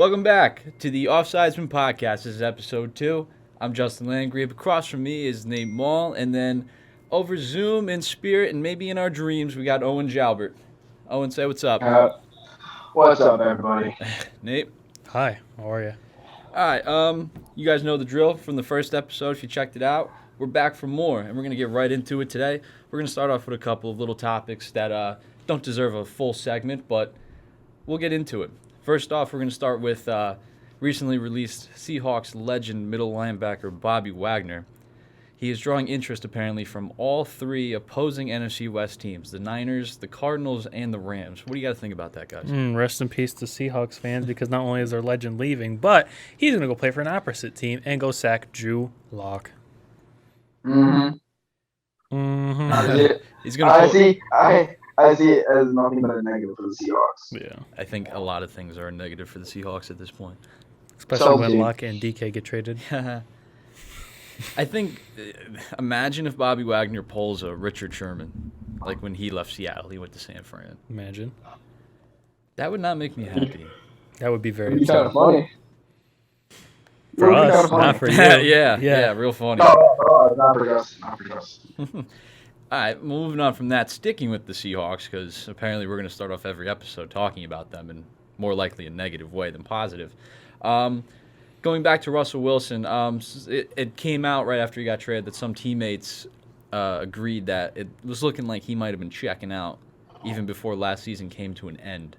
Welcome back to the Offsidesmen podcast. This is episode 2. I'm Justin Landgrave. Across from me is Nate Mall, and then over Zoom in spirit and maybe in our dreams, we got Owen Jalbert. Owen, say what's up. What's up, everybody? Nate. Hi, how are you? All right, you guys know the drill from the first episode. If you checked it out, we're back for more, and we're going to get right into it today. We're going to start off with a couple of little topics that don't deserve a full segment, but we'll get into it. First off, we're going to start with recently released Seahawks legend middle linebacker Bobby Wagner. He is drawing interest apparently from all three opposing NFC West teams, the Niners, the Cardinals, and the Rams. What do you got to think about that, guys? Rest in peace to Seahawks fans, because not only is their legend leaving, but he's going to go play for an opposite team and go sack Drew Lock. Mm-hmm. He's going to I see it as nothing but a negative for the Seahawks. Yeah. I think a lot of things are negative for the Seahawks at this point. Especially when Lock and DK get traded. I think, imagine if Bobby Wagner pulls a Richard Sherman, like when he left Seattle, he went to San Fran. Imagine. That would not make me happy. That would be very kind of funny. For us, not for you. yeah, real funny. Not for us. All right, moving on from that, sticking with the Seahawks, because apparently we're going to start off every episode talking about them in more likely a negative way than positive. Going back to Russell Wilson, it came out right after he got traded that some teammates agreed that it was looking like he might have been checking out even before last season came to an end,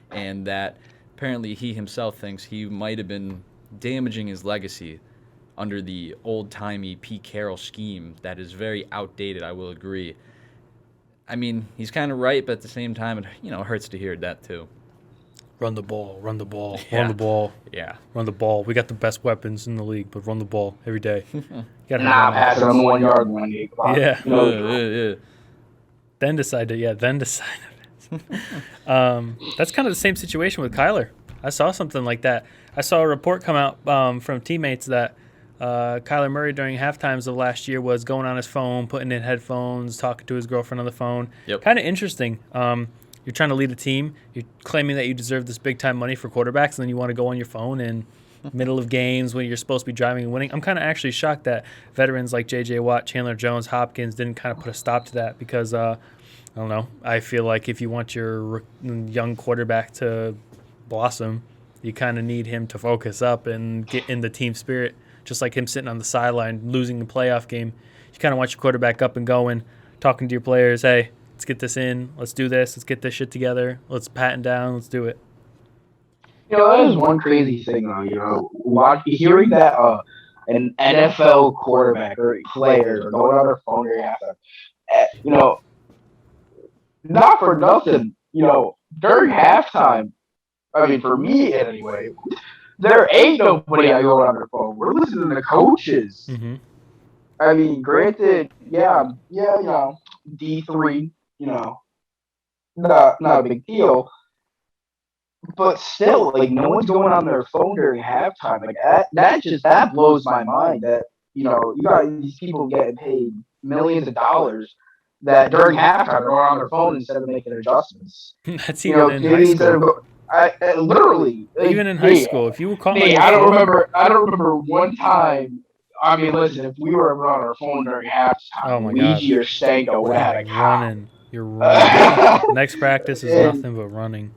and that apparently he himself thinks he might have been damaging his legacy under the old-timey Pete Carroll scheme that is very outdated, I will agree. I mean, he's kind of right, but at the same time, it hurts to hear that too. Run the ball. Yeah. Run the ball. Yeah. Run the ball. We got the best weapons in the league, but run the ball every day. Pass it on the 1 yard line. Yeah. Then decide. That's kind of the same situation with Kyler. I saw something like that. I saw a report come out from teammates that Kyler Murray during halftimes of last year was going on his phone, putting in headphones, talking to his girlfriend on the phone. Yep. Kind of interesting. You're trying to lead a team. You're claiming that you deserve this big-time money for quarterbacks, and then you want to go on your phone in middle of games when you're supposed to be driving and winning. I'm kind of actually shocked that veterans like J.J. Watt, Chandler Jones, Hopkins didn't kind of put a stop to that because, I don't know, I feel like if you want your young quarterback to blossom, you kind of need him to focus up and get in the team spirit. Just like him sitting on the sideline, losing the playoff game. You kind of want your quarterback up and going, talking to your players, hey, let's get this in. Let's do this. Let's get this shit together. Let's patent down. Let's do it. That is one crazy thing, though. Hearing that an NFL quarterback or players are going on their phone during halftime, not for nothing, during halftime, I mean, for me anyway, there ain't nobody going on their phone. We're listening to coaches. Mm-hmm. I mean, granted, D3, not a big deal. But still, no one's going on their phone during halftime. That blows my mind that, you got these people getting paid millions of dollars that during halftime they're on their phone instead of making adjustments. That's even in high school. Literally. Even in high school, if you were calling, I don't remember one time. I mean, listen, if we were on our phone during halftime, Luigi or Stanko would have had running. You're running. Next practice is nothing but running.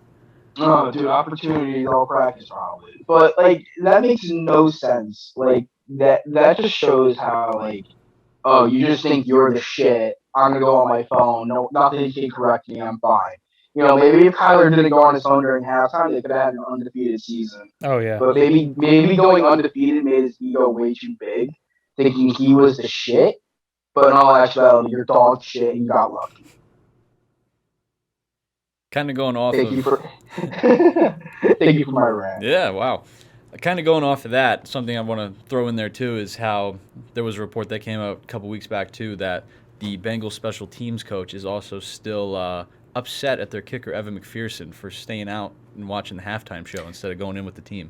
Oh, dude, opportunity all practice probably. But that makes no sense. That just shows how you just think you're the shit. I'm gonna go on my phone. No, nothing can correct me. I'm fine. Maybe if Kyler didn't go on his phone during halftime, they could have had an undefeated season. Oh, yeah. But maybe going undefeated made his ego way too big, thinking he was the shit. But in all actuality, you're dog shit and you got lucky. Kind of going off Thank you for my rant. Yeah, wow. Kind of going off of that, something I want to throw in there, too, is how there was a report that came out a couple weeks back, too, that the Bengals special teams coach is also still upset at their kicker, Evan McPherson, for staying out and watching the halftime show instead of going in with the team.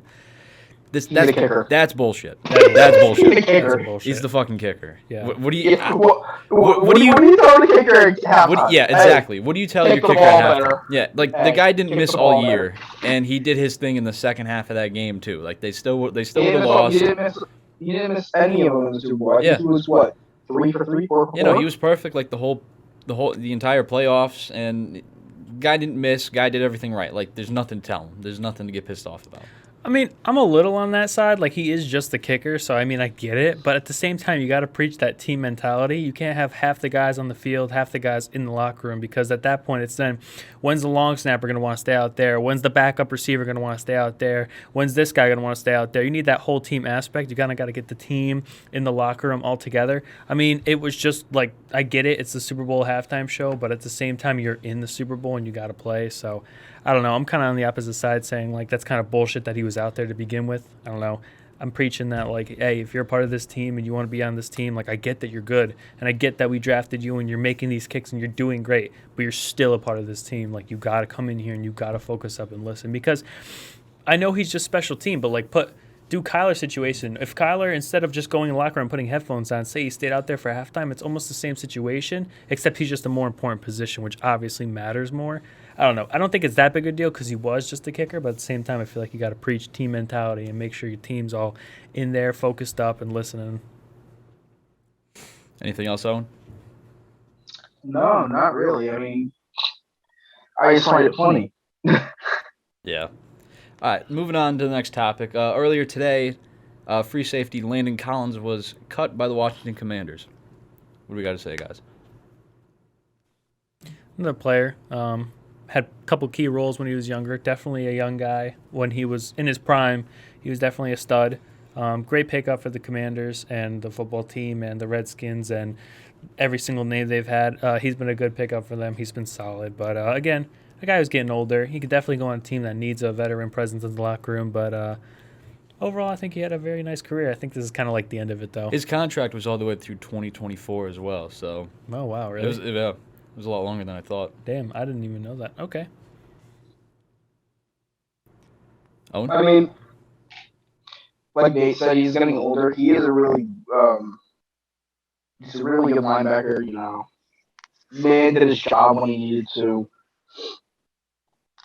That's the kicker. That's bullshit. That That's He's bullshit. the kicker. That's bullshit. He's the fucking kicker. Yeah. What do you? Yeah, what do you? What do you tell the kicker at halftime? Yeah, exactly. What do you tell kick your the kicker ball at halftime? better. Yeah, like the Hey, guy didn't kick miss the all ball year, better. and he did his thing in the second half of that game too. Like they still would have He lost. didn't miss any of them in the Super Bowl. I think Yeah. he was what 3 for 3, 4 for 4. You know, he was perfect like the entire playoffs, and guy didn't miss. Guy did everything right. Like there's nothing to tell him. There's nothing to get pissed off about. I mean, I'm a little on that side. Like, he is just the kicker, so, I mean, I get it. But at the same time, you got to preach that team mentality. You can't have half the guys on the field, half the guys in the locker room, because at that point, it's then, when's the long snapper going to want to stay out there? When's the backup receiver going to want to stay out there? When's this guy going to want to stay out there? You need that whole team aspect. You kind of got to get the team in the locker room all together. I mean, it was just, like, I get it. It's the Super Bowl halftime show, but at the same time, you're in the Super Bowl and you got to play, so I don't know. I'm kind of on the opposite side saying, like, that's kind of bullshit that he was out there to begin with. I don't know. I'm preaching that, like, hey, if you're a part of this team and you want to be on this team, like, I get that you're good. And I get that we drafted you and you're making these kicks and you're doing great. But you're still a part of this team. Like, you got to come in here and you got to focus up and listen. Because I know he's just special team, but, like, do Kyler's situation. If Kyler, instead of just going in the locker room and putting headphones on, say he stayed out there for halftime, it's almost the same situation, except he's just a more important position, which obviously matters more. I don't know. I don't think it's that big a deal because he was just a kicker, but at the same time, I feel like you got to preach team mentality and make sure your team's all in there, focused up, and listening. Anything else, Owen? No, not really. I mean, I just find it funny. Yeah. All right, moving on to the next topic. Earlier today, free safety Landon Collins was cut by the Washington Commanders. What do we got to say, guys? Another player. Had a couple key roles when he was younger. Definitely a young guy. When he was in his prime, he was definitely a stud. Great pickup for the Commanders and the football team and the Redskins and every single name they've had. He's been a good pickup for them. He's been solid. But, again, the guy was getting older. He could definitely go on a team that needs a veteran presence in the locker room. But overall, I think he had a very nice career. I think this is kind of like the end of it, though. His contract was all the way through 2024 as well. So Oh, wow, really? it was a lot longer than I thought. Damn, I didn't even know that. Okay. Owen? I mean, like Nate said, he's getting older. He is a really, he's a really good linebacker. You know, man did his job when he needed to.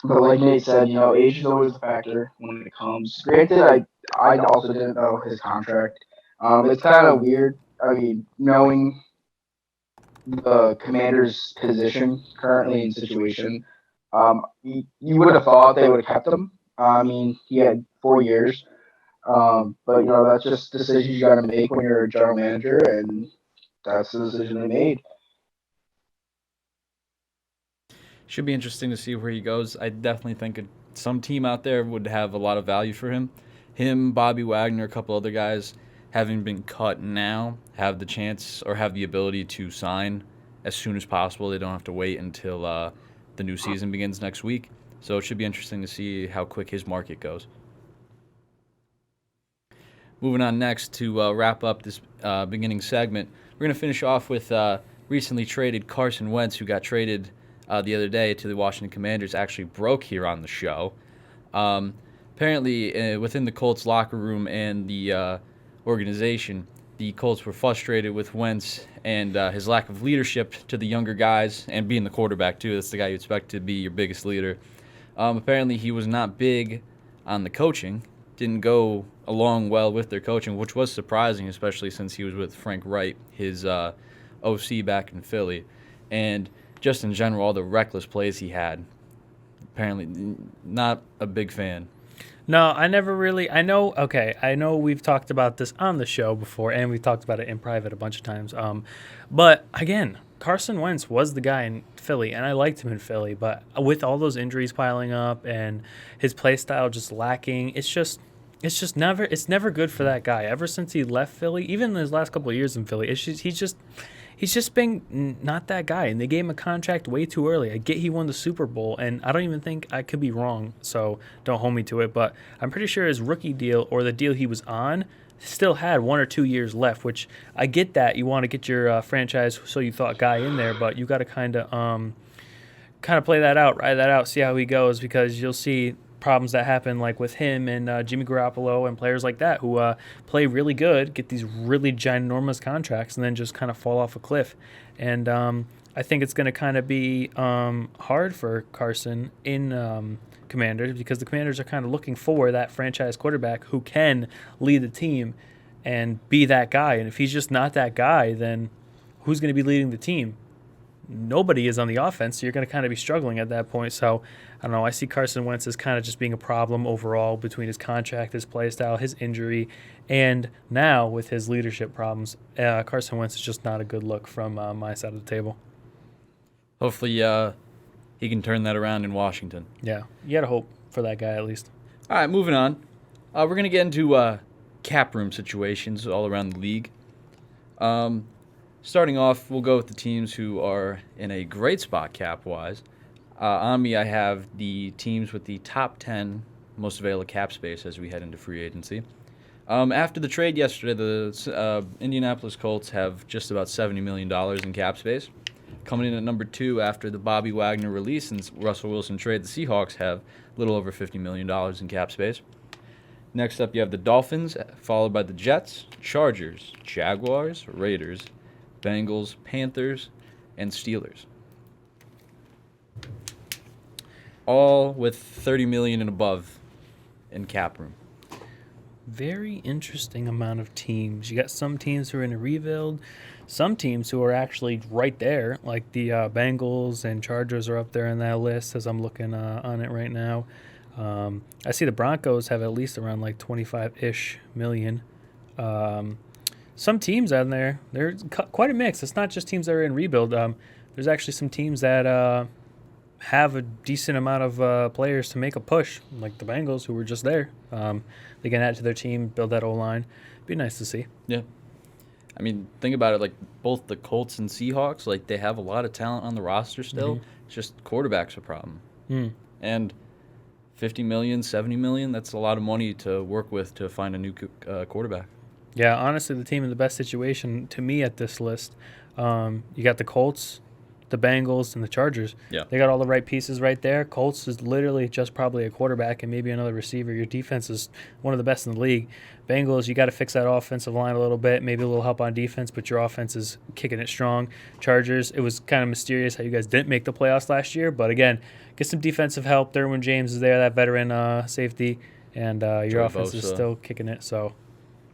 But like Nate said, you know, age is always a factor when it comes. Granted, I also didn't know his contract. It's kind of weird. I mean, knowing the Commander's position currently in situation, you would have thought they would have kept him. I mean, he had 4 years. But, you know, that's just decisions you got to make when you're a general manager, and that's the decision they made. Should be interesting to see where he goes. I definitely think some team out there would have a lot of value for him. Him, Bobby Wagner, a couple other guys, having been cut now, have the chance or have the ability to sign as soon as possible. They don't have to wait until the new season begins next week. So it should be interesting to see how quick his market goes. Moving on next to wrap up this beginning segment, we're going to finish off with recently traded Carson Wentz, who got traded the other day to the Washington Commanders, actually broke here on the show. Apparently, within the Colts locker room and the organization, the Colts were frustrated with Wentz and his lack of leadership to the younger guys, and being the quarterback, too. That's the guy you expect to be your biggest leader. Apparently, he was not big on the coaching, didn't go along well with their coaching, which was surprising, especially since he was with Frank Wright, his OC back in Philly. And just in general, all the reckless plays he had, apparently not a big fan. No, I never really. I know we've talked about this on the show before, and we've talked about it in private a bunch of times. But again, Carson Wentz was the guy in Philly, and I liked him in Philly. But with all those injuries piling up and his play style just lacking, it's never good for that guy. Ever since he left Philly, even in his last couple of years in Philly, he's just been not that guy, and they gave him a contract way too early. I get he won the Super Bowl, and I don't even think I could be wrong, so don't hold me to it, but I'm pretty sure his rookie deal or the deal he was on still had 1 or 2 years left, which I get that you want to get your franchise so you thought guy in there, but you got to kind of play that out, ride that out, see how he goes, because you'll see problems that happen like with him and Jimmy Garoppolo and players like that who play really good, get these really ginormous contracts, and then just kind of fall off a cliff. And I think it's going to kind of be hard for Carson in Commanders, because the Commanders are kind of looking for that franchise quarterback who can lead the team and be that guy. And if he's just not that guy, then who's going to be leading the team? Nobody is on the offense, so you're going to kind of be struggling at that point. So, I don't know. I see Carson Wentz as kind of just being a problem overall between his contract, his play style, his injury, and now with his leadership problems. Carson Wentz is just not a good look from my side of the table. Hopefully he can turn that around in Washington. Yeah, you got to hope for that guy at least. All right, moving on. We're going to get into cap room situations all around the league. Starting off, we'll go with the teams who are in a great spot cap-wise. On me, I have the teams with the top 10 most available cap space as we head into free agency. After the trade yesterday, the Indianapolis Colts have just about $70 million in cap space. Coming in at number 2 after the Bobby Wagner release and Russell Wilson trade, the Seahawks have a little over $50 million in cap space. Next up, you have the Dolphins, followed by the Jets, Chargers, Jaguars, Raiders, Bengals, Panthers, and Steelers. All with $30 million and above in cap room. Very interesting amount of teams. You got some teams who are in a rebuild, some teams who are actually right there, like the Bengals and Chargers are up there in that list as I'm looking on it right now. I see the Broncos have at least around like 25-ish million. Some teams out there, there's quite a mix. It's not just teams that are in rebuild. There's actually some teams that have a decent amount of players to make a push, like the Bengals, who were just there. They can add to their team, build that O-line. Be nice to see. Yeah. I mean, think about it, like both the Colts and Seahawks, like they have a lot of talent on the roster still. It's just quarterback's a problem. And $50 million, $70 million, that's a lot of money to work with to find a new quarterback. Yeah, honestly, the team in the best situation to me at this list, you got the Colts, the Bengals, and the Chargers. Yeah. They got all the right pieces right there. Colts is literally just probably a quarterback and maybe another receiver. Your defense is one of the best in the league. Bengals, you got to fix that offensive line a little bit, maybe a little help on defense, but your offense is kicking it strong. Chargers, it was kind of mysterious how you guys didn't make the playoffs last year, but again, get some defensive help. Derwin James is there, that veteran safety, and your offense is still kicking it. So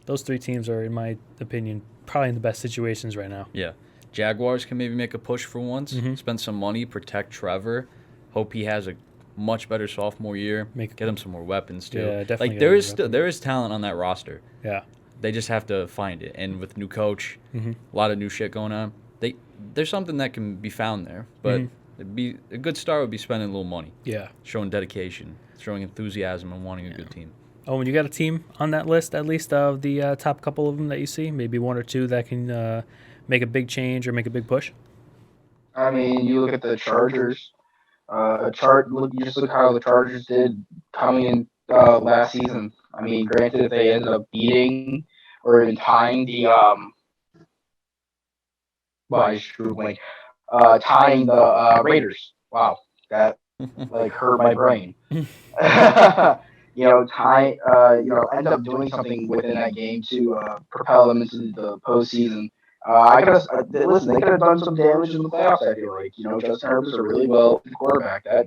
those three teams are, in my opinion, probably in the best situations right now. Yeah. Jaguars can maybe make a push for once, spend some money, protect Trevor, hope he has a much better sophomore year, get him some more weapons too. Yeah, definitely. Like there is talent on that roster. Yeah. They just have to find it, and with new coach, a lot of new shit going on. There's something that can be found there, but it'd be a good start would be spending a little money. Yeah. Showing dedication, showing enthusiasm, and wanting a good team. Oh, and you got a team on that list, at least of the top couple of them that you see, maybe one or two that can make a big change or make a big push? I mean, you look at the Chargers. You just look how the Chargers did coming in last season. I mean, granted, they ended up beating or even tying the tying the Raiders. Wow, that like hurt my brain. End up doing something within that game to propel them into the postseason. They could have done some damage in the playoffs. I feel like Justin Herbert's a really well quarterback. I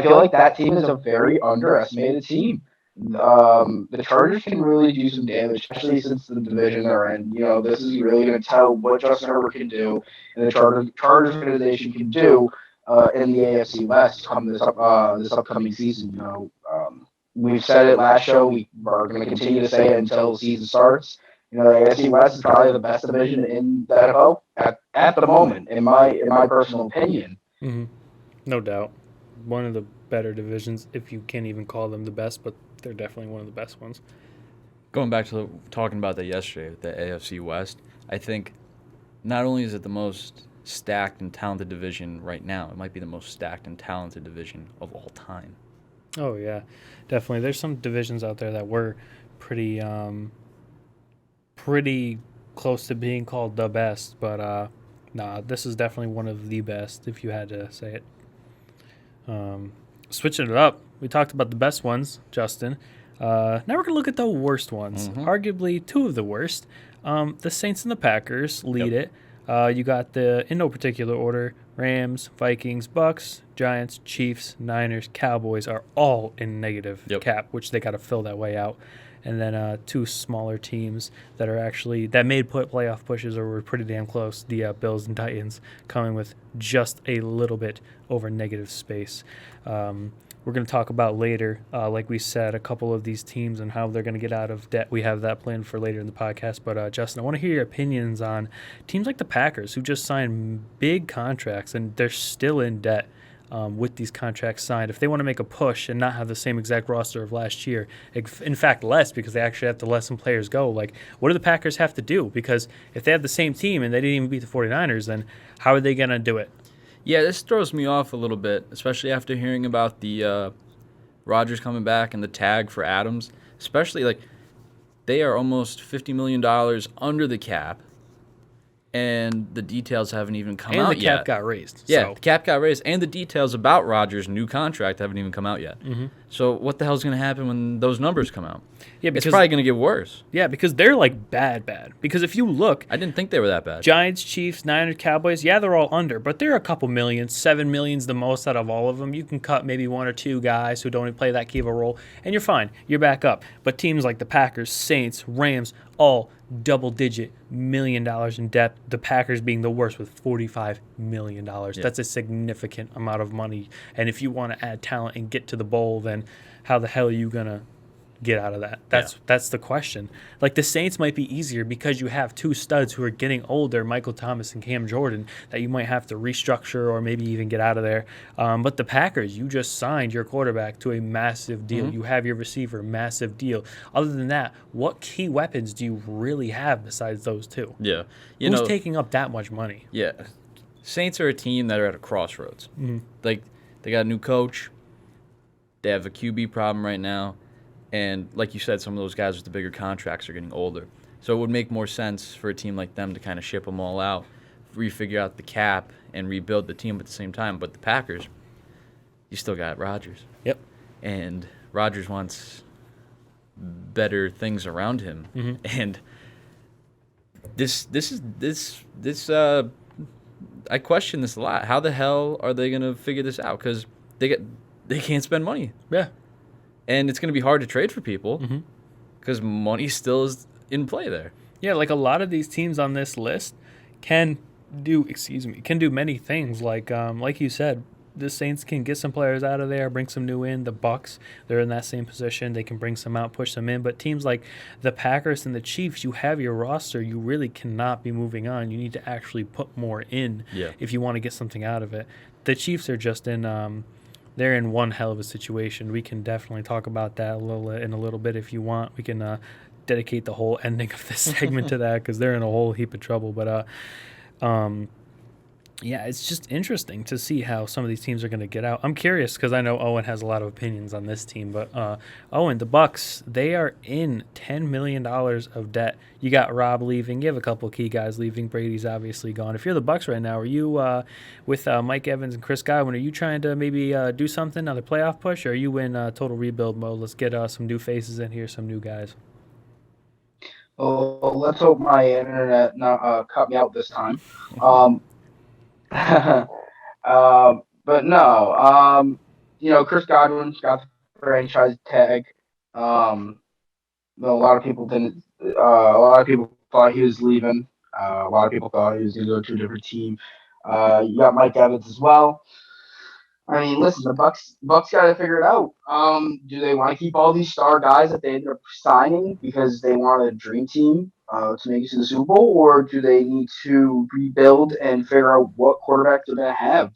feel like that team is a very underestimated team. The Chargers can really do some damage, especially since the division they're in. This is really going to tell what Justin Herbert can do, and the Chargers organization can do in the AFC West come this upcoming season. We've said it last show. We are going to continue to say it until the season starts. The AFC West is probably the best division in the NFL at the moment, in my personal opinion. No doubt. One of the better divisions, if you can't even call them the best, but they're definitely one of the best ones. Going back to talking about that yesterday, the AFC West, I think not only is it the most stacked and talented division right now, it might be the most stacked and talented division of all time. Oh, yeah, definitely. There's some divisions out there that were pretty close to being called the best, but this is definitely one of the best if you had to say it. Switching it up, We talked about the best ones, Justin. Now we're going to look at the worst ones. Arguably two of the worst. The Saints and the Packers lead it. You got in no particular order, Rams, Vikings, Bucks, Giants, Chiefs, Niners, Cowboys are all in negative cap, which they got to fill that way out. And then two smaller teams that made playoff pushes or were pretty damn close, the Bills and Titans, coming with just a little bit over negative space. We're going to talk about later, like we said, a couple of these teams and how they're going to get out of debt. We have that planned for later in the podcast. But, Justin, I want to hear your opinions on teams like the Packers who just signed big contracts and they're still in debt with these contracts signed. If they want to make a push and not have the same exact roster of last year, in fact, less because they actually have to let some players go, like what do the Packers have to do? Because if they have the same team and they didn't even beat the 49ers, then how are they going to do it? Yeah, this throws me off a little bit, especially after hearing about the Rodgers coming back and the tag for Adams. Especially, like, they are almost $50 million under the cap, and the details haven't even come out yet. And the cap got raised. Yeah, the cap got raised, and the details about Rodgers' new contract haven't even come out yet. So what the hell is going to happen when those numbers come out? Yeah, because, it's probably going to get worse. Yeah, because they're, like, bad. Because if you look... I didn't think they were that bad. Giants, Chiefs, Niners, Cowboys, yeah, they're all under, but they're a couple million. 7 million's the most out of all of them. You can cut maybe one or two guys who don't play that key of a role, and you're fine. You're back up. But teams like the Packers, Saints, Rams, all double-digit $1 million in debt, the Packers being the worst with $45 million. Yeah. That's a significant amount of money. And if you want to add talent and get to the bowl, then how the hell are you going to get out of that? That's the question. Like, the Saints might be easier because you have two studs who are getting older, Michael Thomas and Cam Jordan, that you might have to restructure or maybe even get out of there. But the Packers, you just signed your quarterback to a massive deal. You have your receiver, massive deal. Other than that, what key weapons do you really have besides those two? Yeah. Who's taking up that much money? Yeah. Saints are a team that are at a crossroads. Like, they got a new coach. They have a QB problem right now. And like you said, some of those guys with the bigger contracts are getting older. So it would make more sense for a team like them to kind of ship them all out, refigure out the cap, and rebuild the team at the same time. But the Packers, you still got Rodgers. Yep. And Rodgers wants better things around him. And I question this a lot. How the hell are they going to figure this out? Because they can't spend money. Yeah. And it's going to be hard to trade for people because money still is in play there. Yeah, like a lot of these teams on this list can do many things. Like you said, the Saints can get some players out of there, bring some new in. The Bucks, they're in that same position. They can bring some out, push them in. But teams like the Packers and the Chiefs, you have your roster. You really cannot be moving on. You need to actually put more in if you want to get something out of it. The Chiefs are just in they're in one hell of a situation. We can definitely talk about that in a little bit if you want. We can dedicate the whole ending of this segment to that because they're in a whole heap of trouble. But yeah, it's just interesting to see how some of these teams are going to get out. I'm curious because I know Owen has a lot of opinions on this team. But Owen, the Bucks, they are in $10 million of debt. You got Rob leaving. You have a couple of key guys leaving. Brady's obviously gone. If you're the Bucks right now, are you with Mike Evans and Chris Godwin? Are you trying to maybe do something, another playoff push, or are you in total rebuild mode? Let's get some new faces in here, some new guys. Oh, let's hope my internet not cut me out this time. But no, Chris Godwin's got the franchise tag. A lot of people didn't. A lot of people thought he was leaving. A lot of people thought he was going to go to a different team. You got Mike Evans as well. I mean, listen, the Bucks got to figure it out. Do they want to keep all these star guys that they ended up signing because they want a dream team to make it to the Super Bowl, or do they need to rebuild and figure out what quarterback they're going to have?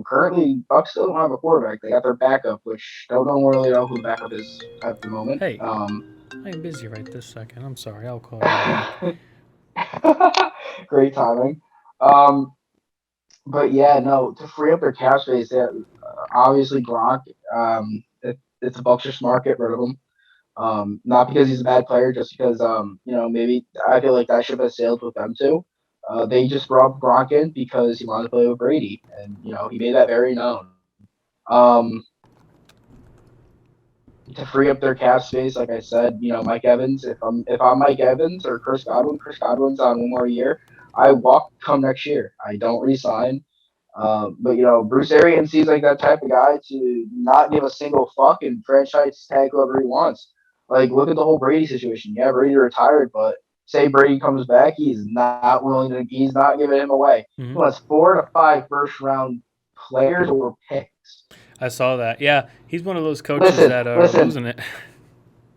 Currently, Bucks still don't have a quarterback. They got their backup, which don't really know who the backup is at the moment. Hey, I'm busy right this second. I'm sorry. I'll call you back. Great timing. But yeah, no, to free up their cap space, obviously Gronk, it's a Bucks just smart, get rid of him. Not because he's a bad player, just because, maybe I feel like that ship has sailed with them too. They just brought Gronk in because he wanted to play with Brady, and, he made that very known. to free up their cap space. Like I said, Mike Evans. If I'm Mike Evans or Chris Godwin's on one more year, I walk come next year. I don't resign. But Bruce Arians seems like that type of guy to not give a single fuck and franchise tag whoever he wants. Like, look at the whole Brady situation. Yeah, Brady retired, but say Brady comes back, he's not willing to. He's not giving him away. He wants 4 to 5 first round players or picks. I saw that. Yeah, he's one of those coaches that are losing it.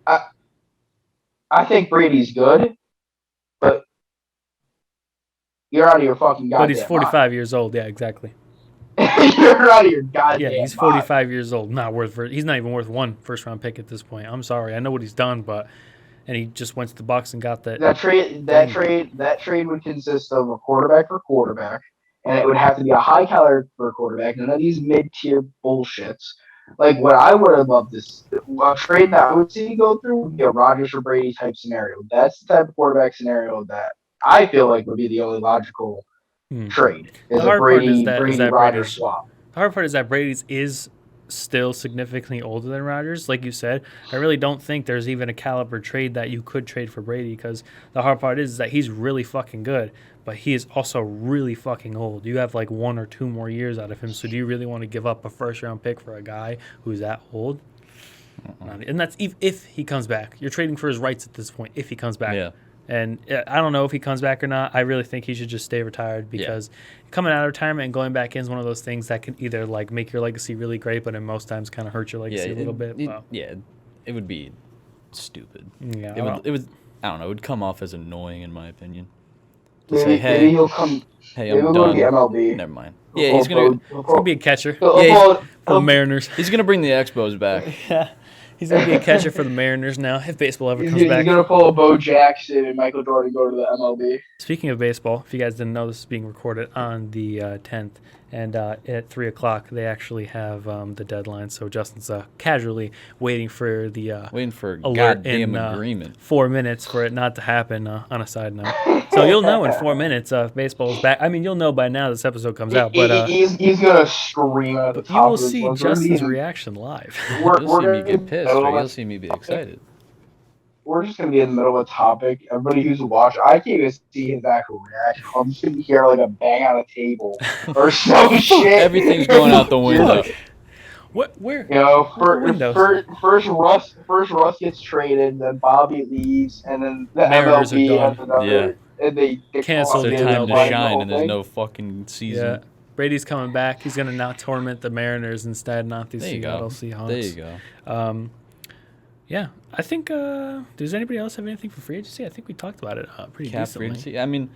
I think Brady's good, but you're out of your fucking goddamn But he's 45 years old. Yeah, exactly. You're out of your goddamn Yeah, he's 45 years old. He's not even worth one first-round pick at this point. I'm sorry. I know what he's done, and he just went to the Bucs and got that. That trade would consist of a quarterback for quarterback, and it would have to be a high caliber quarterback. None of these mid-tier bullshits. Like, what I would have loved a trade that I would see go through would be a Rodgers or Brady type scenario. That's the type of quarterback scenario that I feel like would be the only logical trade. Is a Brady Rodgers swap. The hard part is that Brady's is still significantly older than Rodgers. Like you said, I really don't think there's even a caliber trade that you could trade for Brady, because the hard part is that he's really fucking good, but he is also really fucking old. You have like 1 or 2 more years out of him, so do you really want to give up a first-round pick for a guy who's that old? And that's if he comes back. You're trading for his rights at this point if he comes back. Yeah. And I don't know if he comes back or not. I really think he should just stay retired, because coming out of retirement and going back in is one of those things that can either like make your legacy really great, but in most times kind of hurt your legacy a little bit. It would be stupid. Yeah, it would. I don't know. It would come off as annoying, in my opinion. Maybe he'll come. Hey, I'm done. Go to the MLB. Never mind. Yeah, he's gonna be a catcher. For the Mariners. He's gonna bring the Expos back. Yeah. He's going to be a catcher for the Mariners now, if baseball ever comes back. He's going to pull a Bo Jackson and Michael Jordan go to the MLB. Speaking of baseball, if you guys didn't know, this is being recorded on the 10th. And at 3 o'clock, they actually have the deadline. So Justin's casually waiting for the alert in agreement. 4 minutes for it not to happen, on a side note. So you'll know in 4 minutes if baseball is back. I mean, you'll know by now this episode comes out. But he's going to scream at the top. You will see Justin's reaction live. You'll see me get pissed, or you'll see me be excited. We're just going to be in the middle of a topic. Everybody who's watching, I can't even see his actual reaction. I'm just going to hear like a bang on a table or some shit. Everything's going out the window. What? Where? First Russ gets traded, then Bobby leaves, and then the Mariners MLB has another. And they cancel the time to shine, and there's no fucking season. Yeah. Brady's coming back. He's going to now torment the Mariners instead, not the Seattle Seahawks. There you go. Yeah, I think. Does anybody else have anything for free agency? I think we talked about it pretty decently. Free agency. I mean,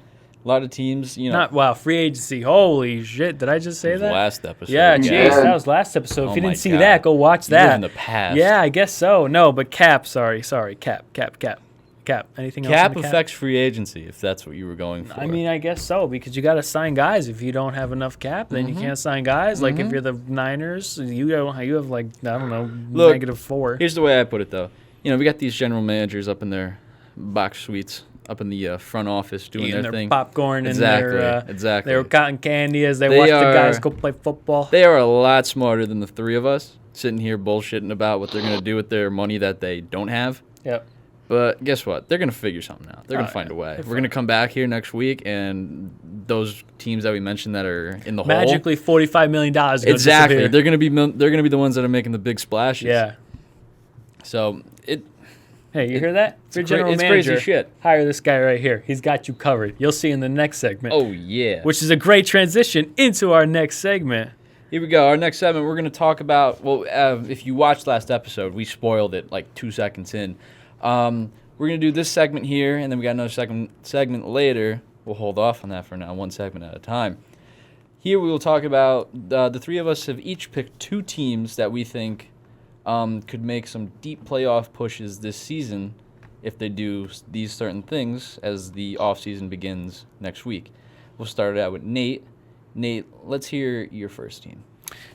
a lot of teams, free agency. Holy shit! Did I just say that? Last episode. Yeah, jeez, that was last episode. If you didn't see that, go watch that. You live in the past. Yeah, I guess so. No, but cap. Sorry, cap. Anything else? Cap affects free agency, if that's what you were going for. I mean, I guess so, because you got to sign guys. If you don't have enough cap, then you can't sign guys. Like if you're the Niners, you have like I don't know, -4. Here's the way I put it though. We got these general managers up in their box suites, up in the front office doing their thing. Popcorn exactly, and exactly. their cotton candy as they watch the guys go play football. They are a lot smarter than the 3 of us sitting here bullshitting about what they're going to do with their money that they don't have. Yep. But guess what? They're going to figure something out. They're going to find a way. We're going to come back here next week, and those teams that we mentioned that are in the hole, magically $45 million. Exactly. Disappear. They're going to be the ones that are making the big splashes. Yeah. So Hey, you hear that? It's crazy shit. Hire this guy right here. He's got you covered. You'll see in the next segment. Oh yeah. Which is a great transition into our next segment. Here we go. Our next segment, we're going to talk about. Well, if you watched last episode, we spoiled it like 2 seconds in. We're going to do this segment here, and then we got another segment later. We'll hold off on that for now, 1 segment at a time. Here we will talk about the 3 of us have each picked 2 teams that we think could make some deep playoff pushes this season if they do these certain things as the offseason begins next week. We'll start it out with Nate. Nate, let's hear your first team.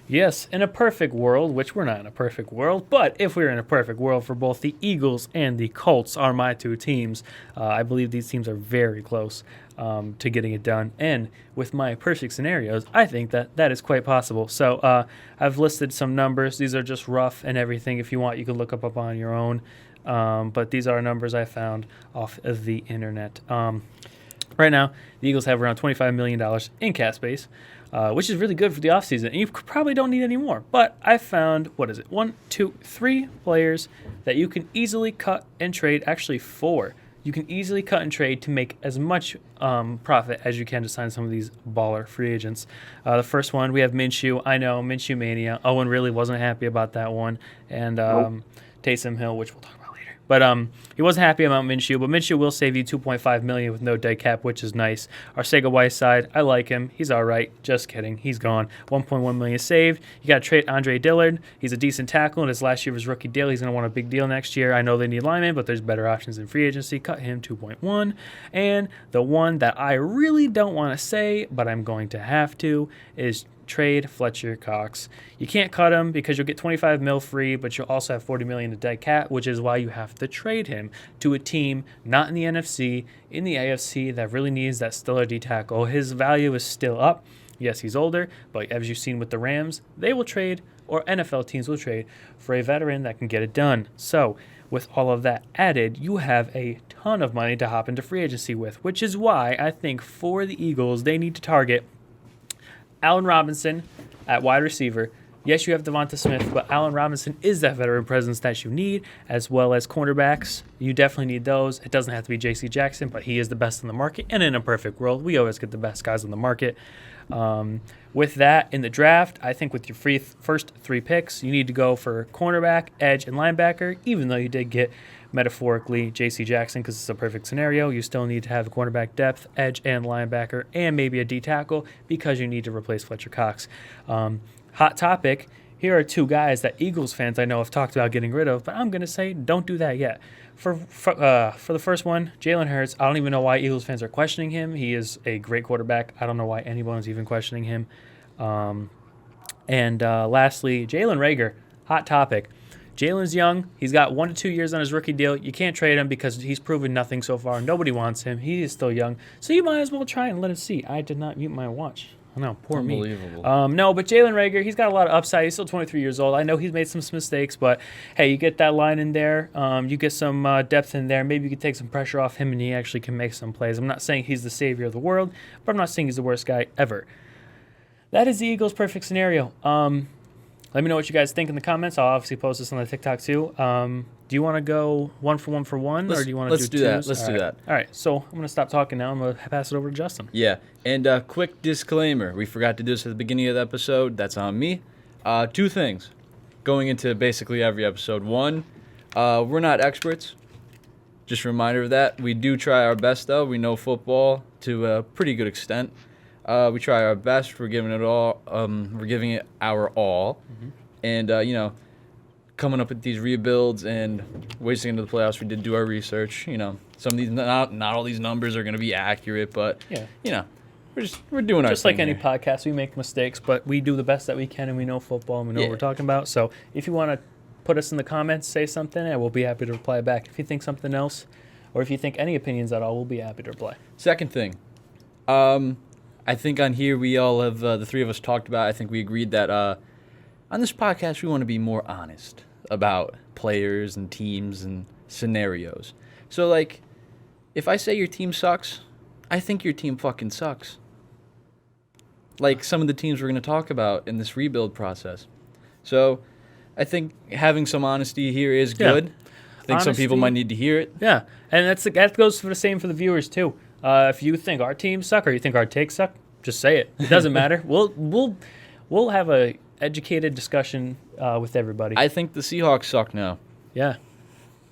Yes, in a perfect world, which we're not in a perfect world, but if we were in a perfect world for both the Eagles and the Colts are my two teams, I believe these teams are very close to getting it done. And with my perfect scenarios, I think that is quite possible. So I've listed some numbers. These are just rough and everything. If you want, you can look up on your own. But these are numbers I found off of the internet. Right now, the Eagles have around $25 million in cap space, which is really good for the offseason. And you probably don't need any more. But I found, 3 players that you can easily cut and trade. Actually, 4. You can easily cut and trade to make as much profit as you can to sign some of these baller free agents. The first one, we have Minshew. I know, Minshew Mania. Owen really wasn't happy about that one. And Taysom Hill, which we'll talk about. But he wasn't happy about Minshew, but Minshew will save you $2.5 million with no dead cap, which is nice. Arcega-Whiteside, I like him. He's all right. Just kidding. He's gone. $1.1 million saved. You got to trade Andre Dillard. He's a decent tackle in his last year of his rookie deal. He's going to want a big deal next year. I know they need linemen, but there's better options in free agency. Cut him $2.1. And the one that I really don't want to say, but I'm going to have to, is trade Fletcher Cox. You can't cut him because you'll get $25 million free, but you'll also have $40 million in dead cap, which is why you have to trade him to a team not in the NFC, in the AFC that really needs that stellar D tackle. His value is still up. Yes, he's older, but as you've seen with the Rams, they will trade, or NFL teams will trade, for a veteran that can get it done. So with all of that added, you have a ton of money to hop into free agency with, which is why I think for the Eagles, they need to target Allen Robinson at wide receiver. Yes, you have Devonta Smith, but Allen Robinson is that veteran presence that you need, as well as cornerbacks. You definitely need those. It doesn't have to be J.C. Jackson, but he is the best in the market. And in a perfect world, we always get the best guys on the market. With that, in the draft, I think with your first 3 picks, you need to go for cornerback, edge, and linebacker, even though you did get metaphorically J.C. Jackson because it's a perfect scenario. You still need to have a cornerback depth, edge, and linebacker, and maybe a D tackle because you need to replace Fletcher Cox. Hot topic, here are 2 guys that Eagles fans I know have talked about getting rid of, but I'm going to say don't do that yet. For the first one, Jalen Hurts, I don't even know why Eagles fans are questioning him. He is a great quarterback. I don't know why anyone's even questioning him. And lastly, Jalen Reagor, hot topic. Jalen's young. He's got 1 to 2 years on his rookie deal. You can't trade him because he's proven nothing so far. Nobody wants him. He is still young. So you might as well try and let him see. I did not mute my watch. I know, poor me. Unbelievable. No, but Jalen Reagor, he's got a lot of upside. He's still 23 years old. I know he's made some mistakes, but hey, you get that line in there. You get some depth in there. Maybe you can take some pressure off him and he actually can make some plays. I'm not saying he's the savior of the world, but I'm not saying he's the worst guy ever. That is the Eagles' perfect scenario. Let me know what you guys think in the comments. I'll obviously post this on the TikTok too. Do you want to go one for one, or do you want to do that? twos? Let's do that. All right, so I'm going to stop talking now. I'm going to pass it over to Justin. Yeah, and quick disclaimer. We forgot to do this at the beginning of the episode. That's on me. 2 things going into basically every episode. 1, we're not experts. Just a reminder of that. We do try our best, though. We know football to a pretty good extent. We try our best. We're giving it all. We're giving it our all, and coming up with these rebuilds and wasting into the playoffs. We did do our research. Some of these not all these numbers are going to be accurate, but we're doing our just thing like any here. podcast. We make mistakes, but we do the best that we can, and we know football and we know what we're talking about. So if you want to put us in the comments, say something, and we'll be happy to reply back. If you think something else, or if you think any opinions at all, we'll be happy to reply. Second thing, I think on here we all have, the 3 of us talked about, I think we agreed that on this podcast we want to be more honest about players and teams and scenarios. So, like, if I say your team sucks, I think your team fucking sucks. Like some of the teams we're going to talk about in this rebuild process. So, I think having some honesty here is good. I think some people might need to hear it. Yeah, and that goes for the same for the viewers too. If you think our teams suck or you think our takes suck, just say it. It doesn't matter. We'll have a educated discussion with everybody. I think the Seahawks suck now. Yeah.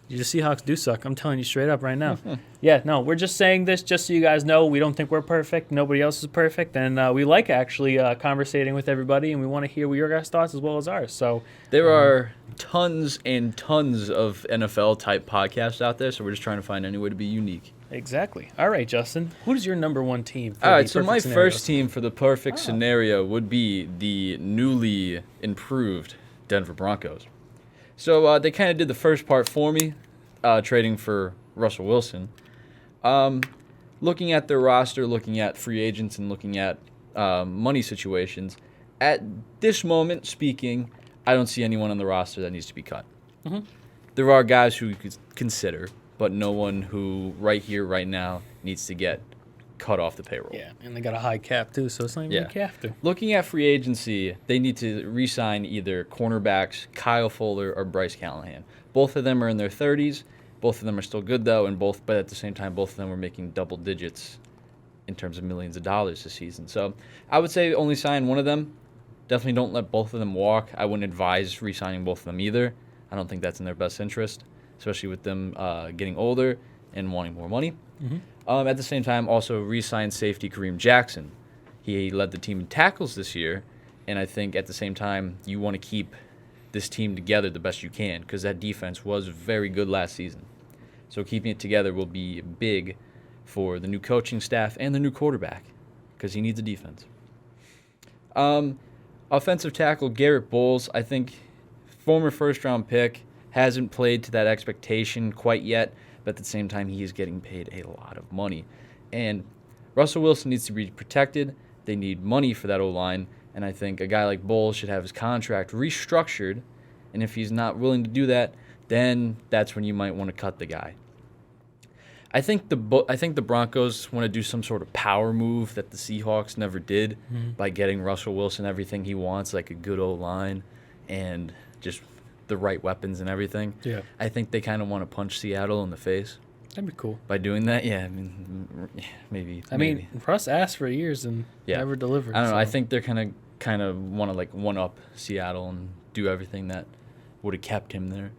The Seahawks do suck. I'm telling you straight up right now. Yeah, no, we're just saying this just so you guys know we don't think we're perfect. Nobody else is perfect. And we like actually conversating with everybody, and we want to hear your guys' thoughts as well as ours. So there are tons and tons of NFL type podcasts out there, so we're just trying to find any way to be unique. Exactly. All right, Justin. Who is your number one team? For All the right, so perfect my scenarios? first team for the perfect scenario would be the newly improved Denver Broncos. So they kind of did the first part for me, trading for Russell Wilson. Looking at their roster, looking at free agents, and looking at money situations, at this moment speaking, I don't see anyone on the roster that needs to be cut. Mm-hmm. There are guys who you could consider, but no one who right here, right now, needs to get cut off the payroll. Yeah, and they got a high cap too, so it's not even like you have to. Looking at free agency, they need to re-sign either cornerbacks, Kyle Fuller or Bryce Callahan. Both of them are in their 30s. Both of them are still good though, but at the same time, both of them were making double digits in terms of millions of dollars this season. So I would say only sign one of them. Definitely don't let both of them walk. I wouldn't advise re-signing both of them either. I don't think that's in their best interest, especially with them getting older and wanting more money. Mm-hmm. At the same time, also re-sign safety Kareem Jackson. He led the team in tackles this year, and I think at the same time, you want to keep this team together the best you can because that defense was very good last season. So keeping it together will be big for the new coaching staff and the new quarterback because he needs a defense. Offensive tackle Garrett Bowles, I think former first-round pick, hasn't played to that expectation quite yet, but at the same time, he is getting paid a lot of money. And Russell Wilson needs to be protected. They need money for that O-line, and I think a guy like Bowles should have his contract restructured, and if he's not willing to do that, then that's when you might want to cut the guy. I think the Broncos want to do some sort of power move that the Seahawks never did by getting Russell Wilson everything he wants, like a good O-line and just the right weapons and everything. Yeah. I think they kind of want to punch Seattle in the face That'd be cool. by doing that. Yeah, I mean, maybe. I mean, Russ asked for years and never delivered. I don't know. so. I think they're kind of want to like one up Seattle and do everything that would have kept him there.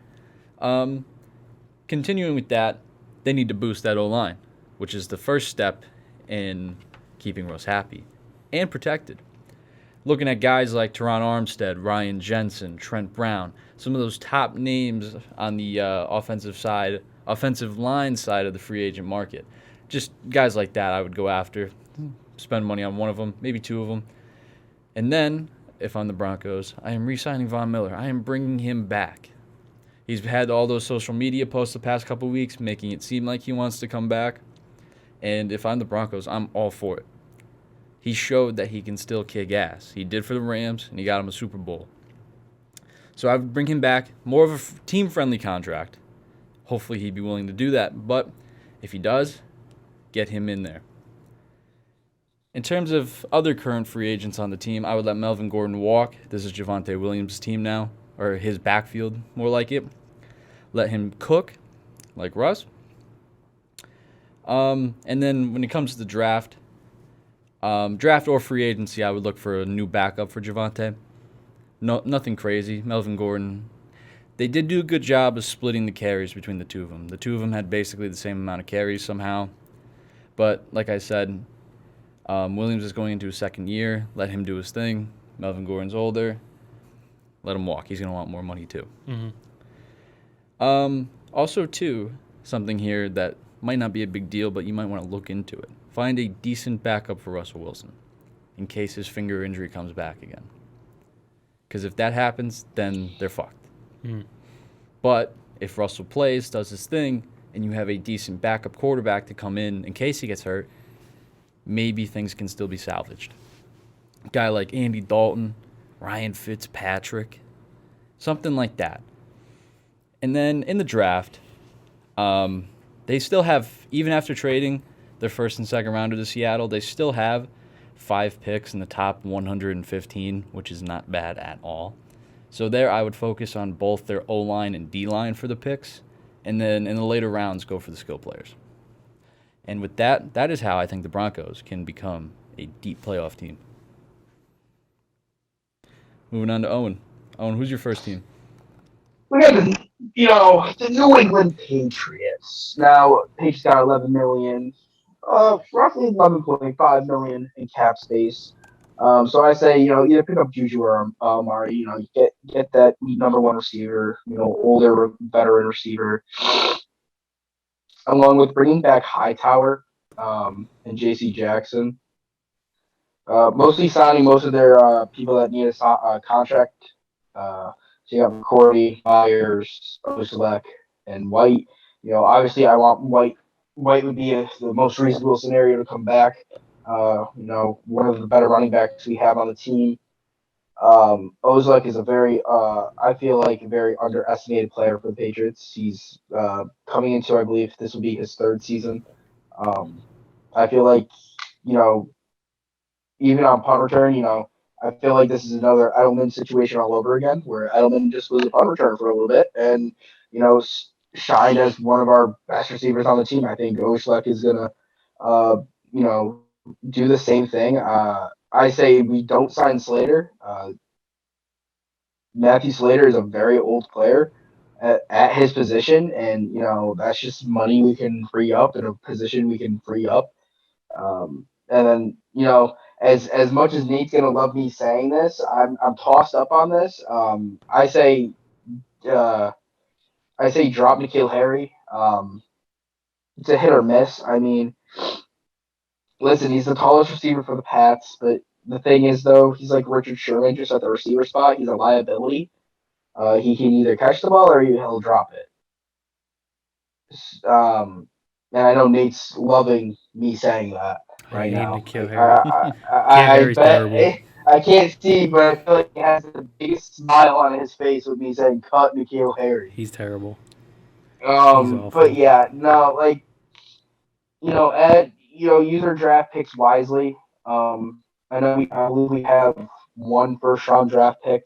Continuing with that, they need to boost that O-line, which is the first step in keeping Russ happy and protected. Looking at guys like Teron Armstead, Ryan Jensen, Trent Brown, some of those top names on the offensive line side of the free agent market. Just guys like that I would go after, spend money on one of them, maybe two of them. And then, if I'm the Broncos, I am re-signing Von Miller. I am bringing him back. He's had all those social media posts the past couple weeks, making it seem like he wants to come back. And if I'm the Broncos, I'm all for it. He showed that he can still kick ass. He did for the Rams, and he got him a Super Bowl. So I would bring him back, more of a team-friendly contract. Hopefully he'd be willing to do that. But if he does, get him in there. In terms of other current free agents on the team, I would let Melvin Gordon walk. This is Javonte Williams' team now, or his backfield, more like it. Let him cook, like Russ. And then when it comes to the draft or free agency, I would look for a new backup for Javonte. No, nothing crazy. Melvin Gordon, they did do a good job of splitting the carries between the two of them. The two of them had basically the same amount of carries somehow. But like I said, Williams is going into his second year. Let him do his thing. Melvin Gordon's older. Let him walk. He's going to want more money too. Mm-hmm. Also, too, something here that might not be a big deal, but you might want to look into it. Find a decent backup for Russell Wilson in case his finger injury comes back again. Because if that happens, then they're fucked. But if Russell plays, does his thing, and you have a decent backup quarterback to come in case he gets hurt, maybe things can still be salvaged. A guy like Andy Dalton, Ryan Fitzpatrick, something like that. And then in the draft, they still have, even after trading their first and second rounder to Seattle, they still have 5 picks in the top 115, which is not bad at all. So there I would focus on both their O-line and D-line for the picks, and then in the later rounds go for the skill players. And with that, that is how I think the Broncos can become a deep playoff team. Moving on to Owen. Owen, who's your first team? We got the New England Patriots. Now, Patriots got $11 million, roughly $11.5 million in cap space. So I say, either pick up Juju or Amari. Get that number one receiver, older veteran receiver, along with bringing back Hightower and J.C. Jackson. Mostly signing most of their people that need a contract. So you have Corey, Myers, Oselek, and White. Obviously I want White. White would be the most reasonable scenario to come back. One of the better running backs we have on the team. Oselek is I feel like a very underestimated player for the Patriots. He's coming into, I believe, this will be his third season. I feel like, you know, even on punt return, I feel like this is another Edelman situation all over again, where Edelman just was a punt returner for a little bit and, shined as one of our best receivers on the team. I think Oshleck is going to, do the same thing. I say we don't sign Slater. Matthew Slater is a very old player at his position, and that's just money we can free up in a position we can free up. And then as much as Nate's gonna love me saying this, I'm tossed up on this. Uh, I say drop N'Keal Harry. It's a hit or miss. I mean, listen, he's the tallest receiver for the Pats, but the thing is though, he's like Richard Sherman just at the receiver spot. He's a liability. He can either catch the ball or he'll drop it. And I know Nate's loving me saying that right now. N'Keal Harry. I bet I can't see, but I feel like he has the biggest smile on his face with me saying "cut N'Keal Harry." He's terrible. He's awful. But yeah, no, like Ed, use our draft picks wisely. I believe we have one first round draft pick.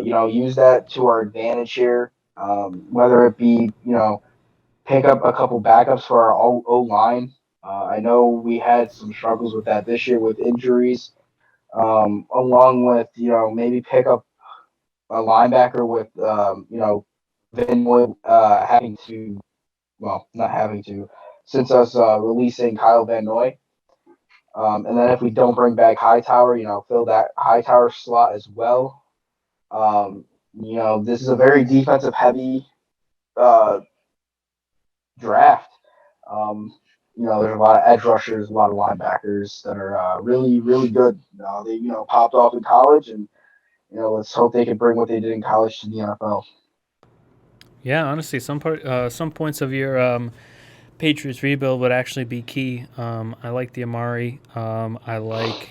Use that to our advantage here. Whether it be pick up a couple backups for our O line. I know we had some struggles with that this year with injuries, along with maybe pick up a linebacker with Van Noy having to, well, not having to, since us releasing Kyle Van Noy. And then if we don't bring back Hightower, fill that Hightower slot as well. This is a very defensive heavy draft. There's a lot of edge rushers, a lot of linebackers that are really, really good. They popped off in college, and let's hope they can bring what they did in college to the NFL. Yeah, honestly, some points of your Patriots rebuild would actually be key. I like the Amari. I like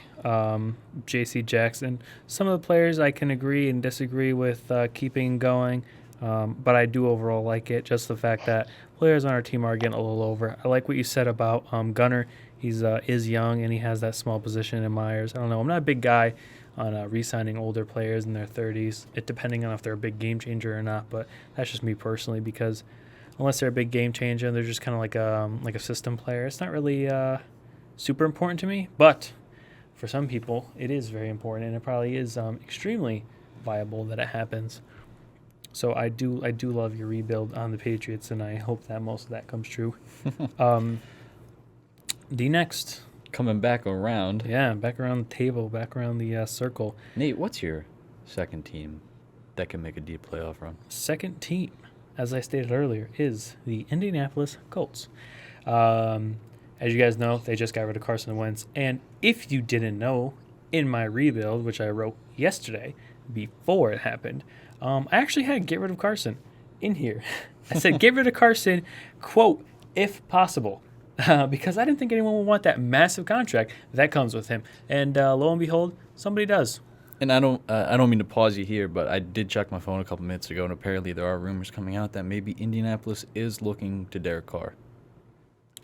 J.C. Jackson. Some of the players I can agree and disagree with keeping going, but I do overall like it. Just the fact that players on our team are getting a little over. I like what you said about Gunner. He's is young and he has that small position in Myers. I don't know. I'm not a big guy on re-signing older players in their 30s, depending on if they're a big game changer or not. But that's just me personally, because unless they're a big game changer, they're just kind of like a system player. It's not really super important to me, but for some people, it is very important, and it probably is extremely viable that it happens. So I do love your rebuild on the Patriots, and I hope that most of that comes true. The next. Coming back around. Yeah, back around the table, back around the circle. Nate, what's your second team that can make a deep playoff run? Second team, as I stated earlier, is the Indianapolis Colts. As you guys know, they just got rid of Carson Wentz. And if you didn't know, in my rebuild, which I wrote yesterday before it happened, I actually had get rid of Carson in here. I said get rid of Carson, quote, if possible. Because I didn't think anyone would want that massive contract that comes with him. And lo and behold, somebody does. And I don't mean to pause you here, but I did check my phone a couple minutes ago, and apparently there are rumors coming out that maybe Indianapolis is looking to Derek Carr.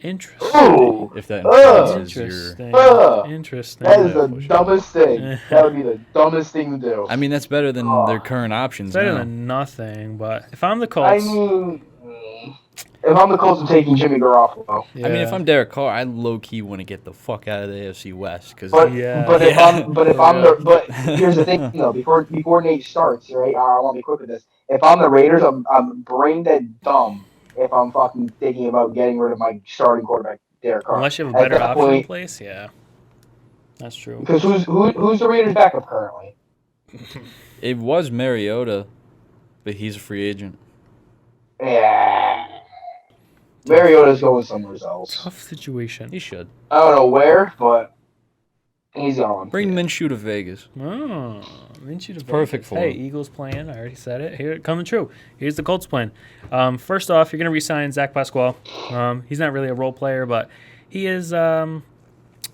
Interesting. Ooh, if that influences your... Interesting. That is the dumbest thing. That would be the dumbest thing to do. I mean, that's better than their current options. Better now. than nothing, but if I'm the Colts... If I'm the Colts, I'm taking Jimmy Garoppolo. Yeah. I mean, if I'm Derek Carr, I low key want to get the fuck out of the AFC West. Here's the thing though. Before Nate starts, right? I want to be quick with this. If I'm the Raiders, I'm brain dead dumb if I'm fucking thinking about getting rid of my starting quarterback, Derek Carr. Unless you have a better option in place, yeah. That's true. Because who's the Raiders' backup currently? It was Mariota, but he's a free agent. Yeah. Mariota's going somewhere else. Tough situation. He should. I don't know where, but he's going. Bring Minshew to Vegas. Oh, Minshew to perfect Vegas. for Hey, him. Eagles plan. I already said it. Here, coming true. Here's the Colts plan. First off, you're going to re-sign Zach Pasquale. He's not really a role player, but he is.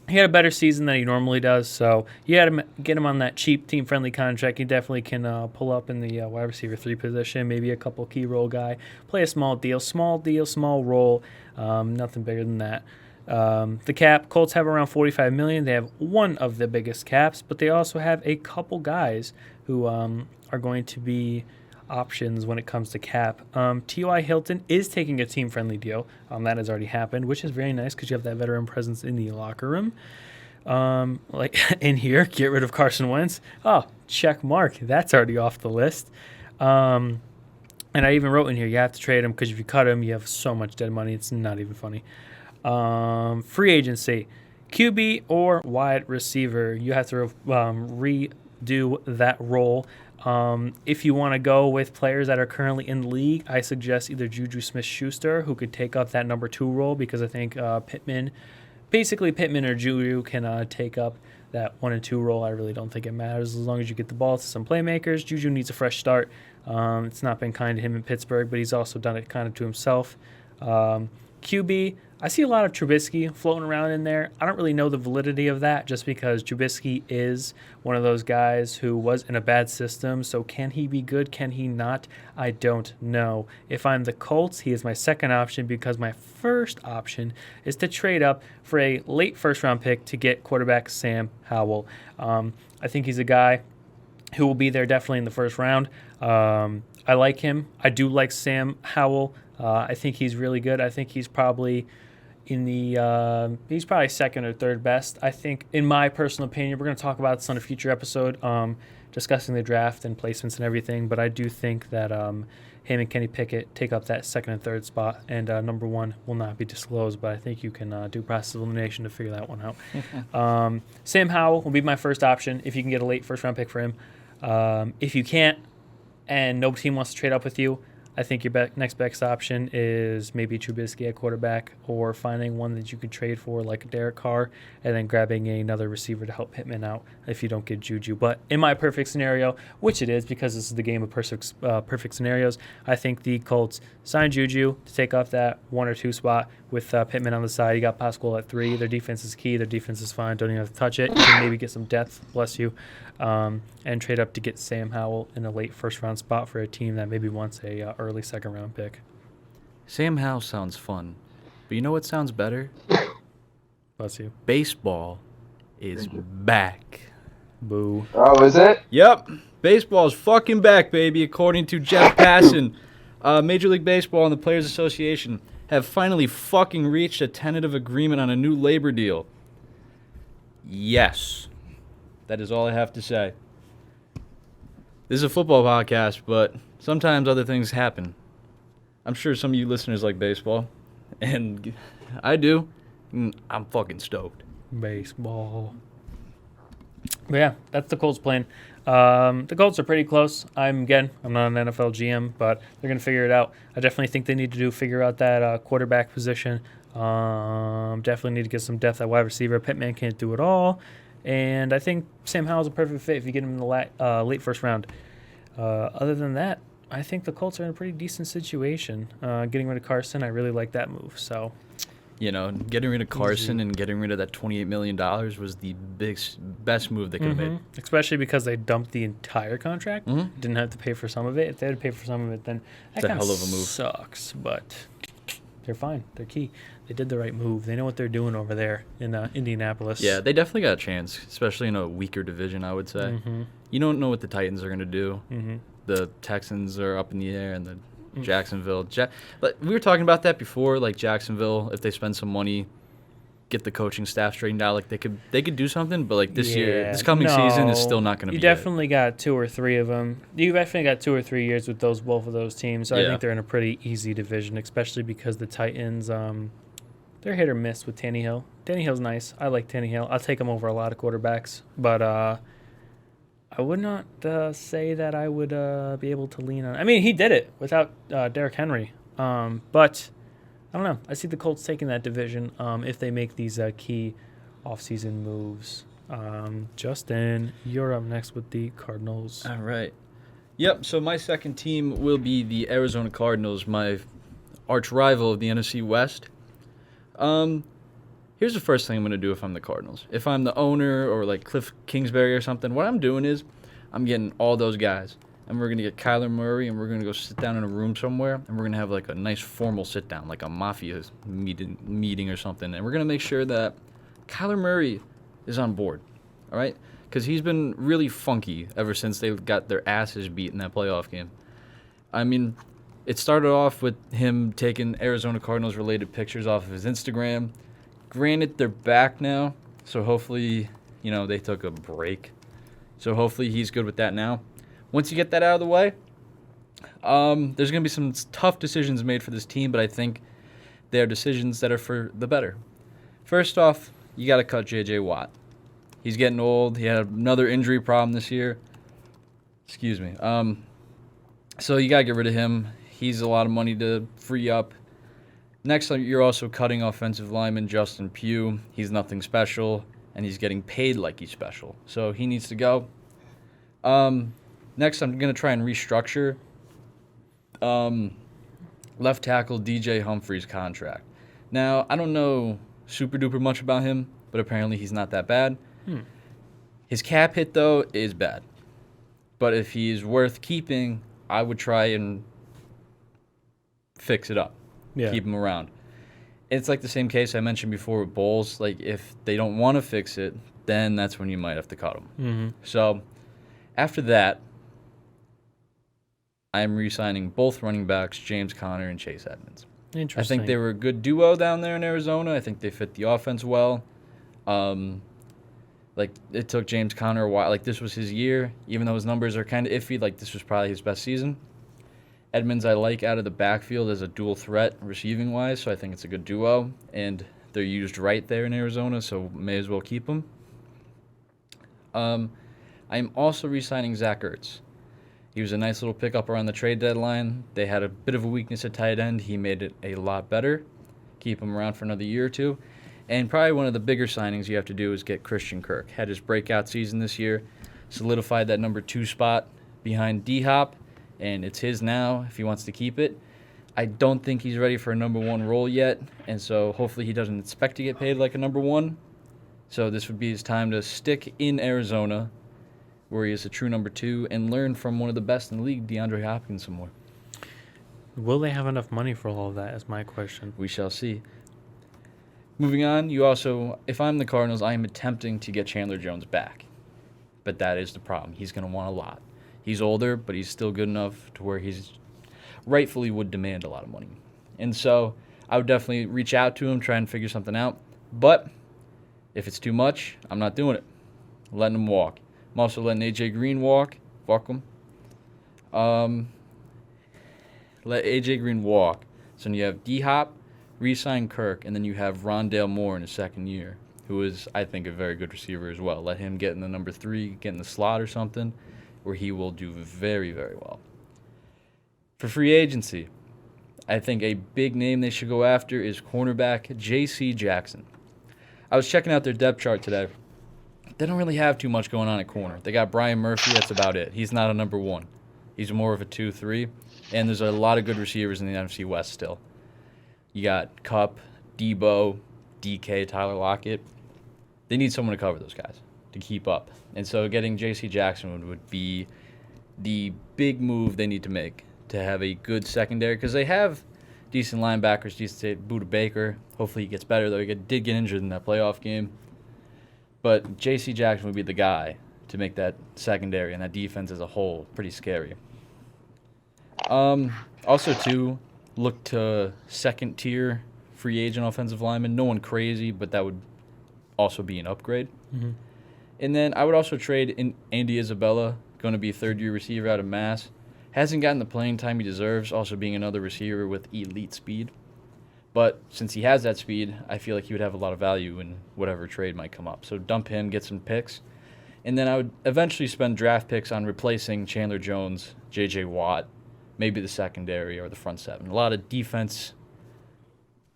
He had a better season than he normally does, so you had to get him on that cheap, team-friendly contract. He definitely can pull up in the wide receiver 3 position, maybe a couple key role guy, play a small small role, nothing bigger than that. The cap, Colts have around $45 million. They have one of the biggest caps, but they also have a couple guys who are going to be options when it comes to cap. T.Y. Hilton is taking a team-friendly deal. That has already happened, which is very nice because you have that veteran presence in the locker room. Like in here, get rid of Carson Wentz. Oh, check mark. That's already off the list. And I even wrote in here, you have to trade him because if you cut him, you have so much dead money. It's not even funny. Free agency, QB or wide receiver. You have to redo that role. If you want to go with players that are currently in the league, I suggest either Juju Smith-Schuster, who could take up that number 2 role, because I think Pittman or Juju can take up that 1 and 2 role. I really don't think it matters as long as you get the ball to some playmakers. Juju needs a fresh start. It's not been kind to him in Pittsburgh, but he's also done it kind of to himself. QB, I see a lot of Trubisky floating around in there. I don't really know the validity of that just because Trubisky is one of those guys who was in a bad system. So can he be good? Can he not? I don't know. If I'm the Colts, he is my second option because my first option is to trade up for a late first-round pick to get quarterback Sam Howell. I think he's a guy who will be there definitely in the first round. I like him. I do like Sam Howell. I think he's really good. I think he's probably he's probably second or third best. I think, in my personal opinion, we're going to talk about this on a future episode, discussing the draft and placements and everything. But I do think that him and Kenny Pickett take up that second and third spot, and number 1 will not be disclosed. But I think you can do process of elimination to figure that one out. Sam Howell will be my first option if you can get a late first round pick for him. If you can't, and no team wants to trade up with you, I think your next best option is maybe Trubisky at quarterback, or finding one that you could trade for like Derek Carr, and then grabbing another receiver to help Pittman out if you don't get Juju. But in my perfect scenario, which it is because this is the game of perfect scenarios, I think the Colts sign Juju to take off that 1 or 2 spot with Pittman on the side. You got Pascal at 3. Their defense is key. Their defense is fine. Don't even have to touch it. You can maybe get some depth, bless you, and trade up to get Sam Howell in a late first-round spot for a team that maybe wants a early second-round pick. Sam Howell sounds fun, but you know what sounds better? Bless you. Baseball is back. Boo. Oh, is it? Yep, baseball is fucking back, baby. According to Jeff Passan, Major League Baseball and the Players Association have finally fucking reached a tentative agreement on a new labor deal. Yes. That is all I have to say. This is a football podcast, but sometimes other things happen. I'm sure some of you listeners like baseball, and I do. I'm fucking stoked. Baseball. But yeah, that's the Colts plan. The Colts are pretty close. I'm not an NFL GM, but they're going to figure it out. I definitely think they need to figure out that quarterback position. Definitely need to get some depth at wide receiver. Pittman can't do it all. And I think Sam Howell's a perfect fit if you get him in the late first round. Other than that, I think the Colts are in a pretty decent situation. Getting rid of Carson, I really like that move. So, getting rid of Carson and getting rid of that $28 million was the best move they could have made. Especially because they dumped the entire contract. Didn't have to pay for some of it. If they had to pay for some of it, then that kind of sucks. But they're fine. They're key. They did the right move. They know what they're doing over there in Indianapolis. Yeah, they definitely got a chance, especially in a weaker division, I would say. You don't know what the Titans are going to do. The Texans are up in the air, and the Jacksonville. We were talking about that before, like Jacksonville, if they spend some money, get the coaching staff straightened out, like they could do something, but like this coming season is still not going to be. You definitely got 2 or 3 of them. You definitely got 2 or 3 years with both of those teams. So I think they're in a pretty easy division, especially because the Titans They're hit or miss with Tannehill. Tannehill's nice. I like Tannehill. I'll take him over a lot of quarterbacks. But I would not say that I would be able to lean on. I mean, he did it without Derrick Henry. But I don't know. I see the Colts taking that division if they make these key offseason moves. Justin, you're up next with the Cardinals. All right. Yep, so my second team will be the Arizona Cardinals, my arch rival of the NFC West. Here's the first thing I'm going to do if I'm the Cardinals. If I'm the owner or like Cliff Kingsbury or something, what I'm doing is I'm getting all those guys. And we're going to get Kyler Murray, and we're going to go sit down in a room somewhere, and we're going to have like a nice formal sit-down, like a mafia meeting or something. And we're going to make sure that Kyler Murray is on board, all right? Because he's been really funky ever since they got their asses beat in that playoff game. I mean, it started off with him taking Arizona Cardinals-related pictures off of his Instagram. Granted, they're back now, so hopefully, they took a break. So hopefully he's good with that now. Once you get that out of the way, there's going to be some tough decisions made for this team, but I think they're decisions that are for the better. First off, you got to cut J.J. Watt. He's getting old. He had another injury problem this year. Excuse me. So you got to get rid of him. He's a lot of money to free up. Next, you're also cutting offensive lineman Justin Pugh. He's nothing special, and he's getting paid like he's special. So he needs to go. Next, I'm going to try and restructure left tackle DJ Humphrey's contract. Now, I don't know super duper much about him, but apparently he's not that bad. His cap hit, though, is bad. But if he's worth keeping, I would try and fix it up. Yeah. Keep him around. It's like the same case I mentioned before with Bowles. Like, if they don't want to fix it, then that's when you might have to cut him. Mm-hmm. So, after that, I'm re-signing both running backs, James Conner and Chase Edmonds. Interesting. I think they were a good duo down there in Arizona. I think they fit the offense well. It took James Conner a while. Like, this was his year. Even though his numbers are kind of iffy, like, this was probably his best season. Edmonds I like out of the backfield as a dual threat receiving-wise, so I think it's a good duo. And they're used right there in Arizona, so may as well keep them. I'm also re-signing Zach Ertz. He was a nice little pickup around the trade deadline. They had a bit of a weakness at tight end. He made it a lot better. Keep him around for another year or two. And probably one of the bigger signings you have to do is get Christian Kirk. Had his breakout season this year, solidified that number 2 spot behind D-Hop, and it's his now if he wants to keep it. I don't think he's ready for a number 1 role yet, and so hopefully he doesn't expect to get paid like a number 1. So this would be his time to stick in Arizona, where he is a true number 2, and learn from one of the best in the league, DeAndre Hopkins, some more. Will they have enough money for all of that is my question. We shall see. Moving on, if I'm the Cardinals, I am attempting to get Chandler Jones back. But that is the problem. He's going to want a lot. He's older, but he's still good enough to where he's rightfully would demand a lot of money. And so I would definitely reach out to him, try and figure something out. But if it's too much, I'm not doing it. I'm letting him walk. I'm also letting A.J. Green walk. Fuck him. Let A.J. Green walk. So then you have D-Hop, re-sign Kirk, and then you have Rondale Moore in his second year, who is, I think, a very good receiver as well. Let him get in the number 3, get in the slot or something, where he will do very, very well. For free agency, I think a big name they should go after is cornerback J.C. Jackson. I was checking out their depth chart today. They don't really have too much going on at corner. They got Brian Murphy, that's about it. He's not a number 1. He's more of a 2-3, and there's a lot of good receivers in the NFC West still. You got Kupp, Debo, DK, Tyler Lockett. They need someone to cover those guys to keep up. And so getting J.C. Jackson would be the big move they need to make to have a good secondary, because they have decent linebackers, decent Buda Baker. Hopefully he gets better, though. He did get injured in that playoff game. But J.C. Jackson would be the guy to make that secondary and that defense as a whole pretty scary. Also, too, look to second-tier free agent offensive lineman. No one crazy, but that would also be an upgrade. Mm-hmm. And then I would also trade in Andy Isabella, going to be a third-year receiver out of Mass. Hasn't gotten the playing time he deserves, also being another receiver with elite speed. But since he has that speed, I feel like he would have a lot of value in whatever trade might come up. So dump him, get some picks. And then I would eventually spend draft picks on replacing Chandler Jones, J.J. Watt, maybe the secondary or the front seven. A lot of defense